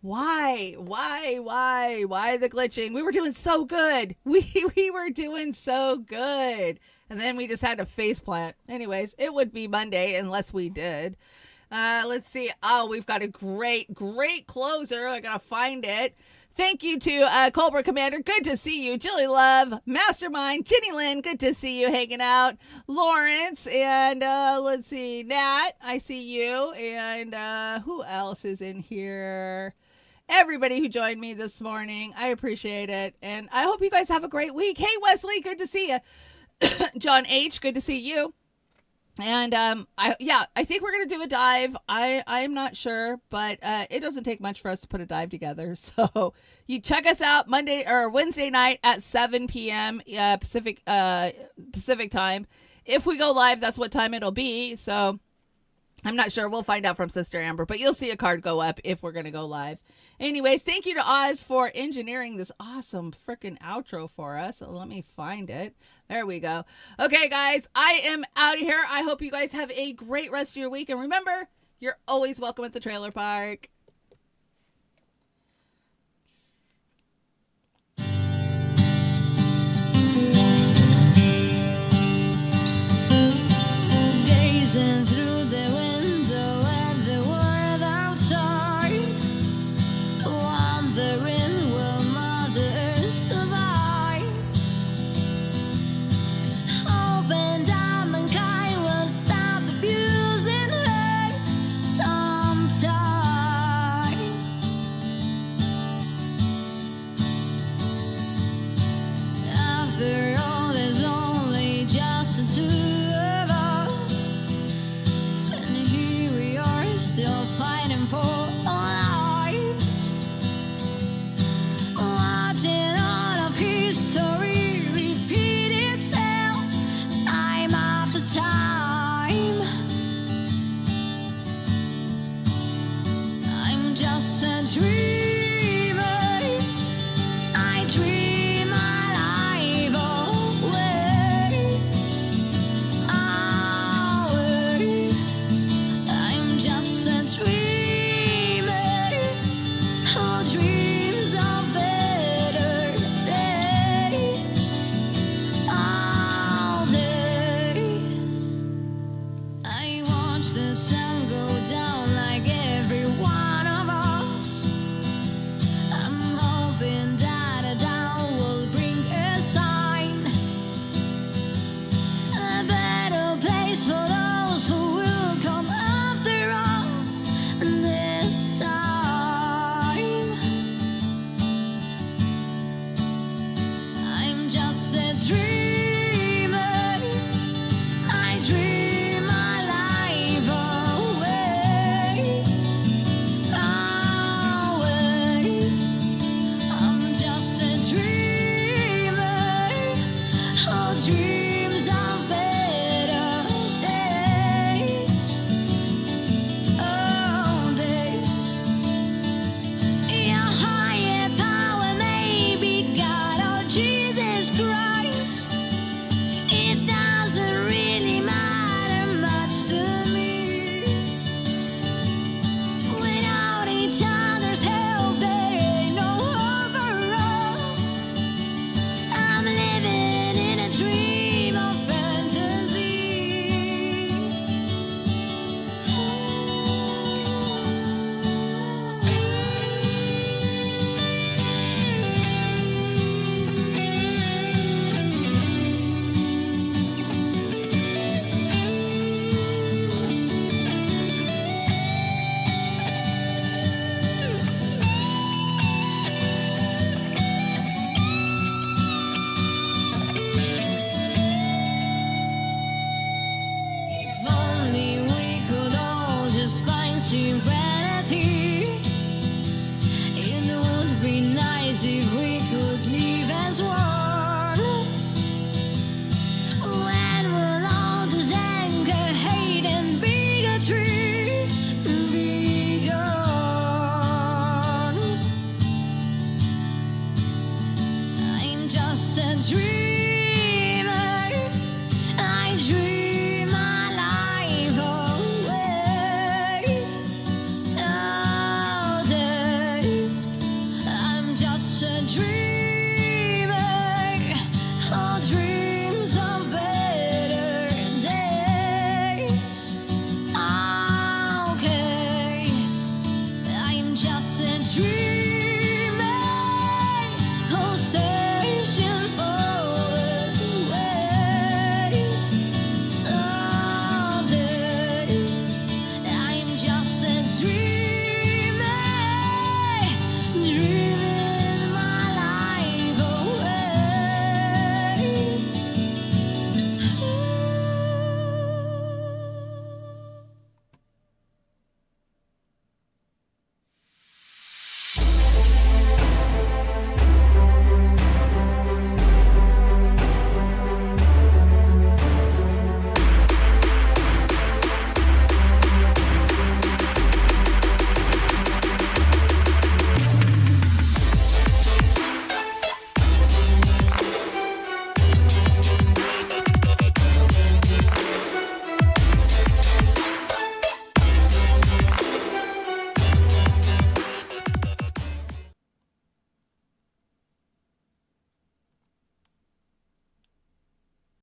Why the glitching? We were doing so good. We were doing so good. And then we just had to faceplant. Anyways, it would be Monday unless we did. Let's see. Oh, we've got a great closer. I gotta find it. Thank you to Cobra Commander. Good to see you. Jilly Love, Mastermind, Ginny Lynn. Good to see you hanging out. Lawrence, and let's see. Nat, I see you. And who else is in here? Everybody who joined me this morning. I appreciate it. And I hope you guys have a great week. Hey, Wesley, good to see you. John H., good to see you. And I think we're gonna do a dive. I'm not sure, but it doesn't take much for us to put a dive together. So you check us out Monday or Wednesday night at 7 p.m. Pacific time. If we go live, that's what time it'll be. So I'm not sure. We'll find out from Sister Amber, but you'll see a card go up if we're gonna go live. Anyways, thank you to Oz for engineering this awesome freaking outro for us. So let me find it. There we go. Okay, guys, I am out of here. I hope you guys have a great rest of your week. And remember, you're always welcome at the trailer park. Gazing through the window at the world outside, wondering will mother survive, hoping that mankind will stop abusing her sometime. After all, there's only just the two of us, and here we are still fighting for our lives, watching all of history repeat itself time after time. I'm just a dreamer. I dream my life away. I'm just a dreamer who dreams of better days. All days I watch the sun go down like every one of us. I'm hoping that a dawn will bring a sign, a better place for those who will come after us this time. I'm just a dreamer. I dream my life away. I'm just a dreamer who dreams of better days. Oh, days. Your higher power may be God or Jesus Christ.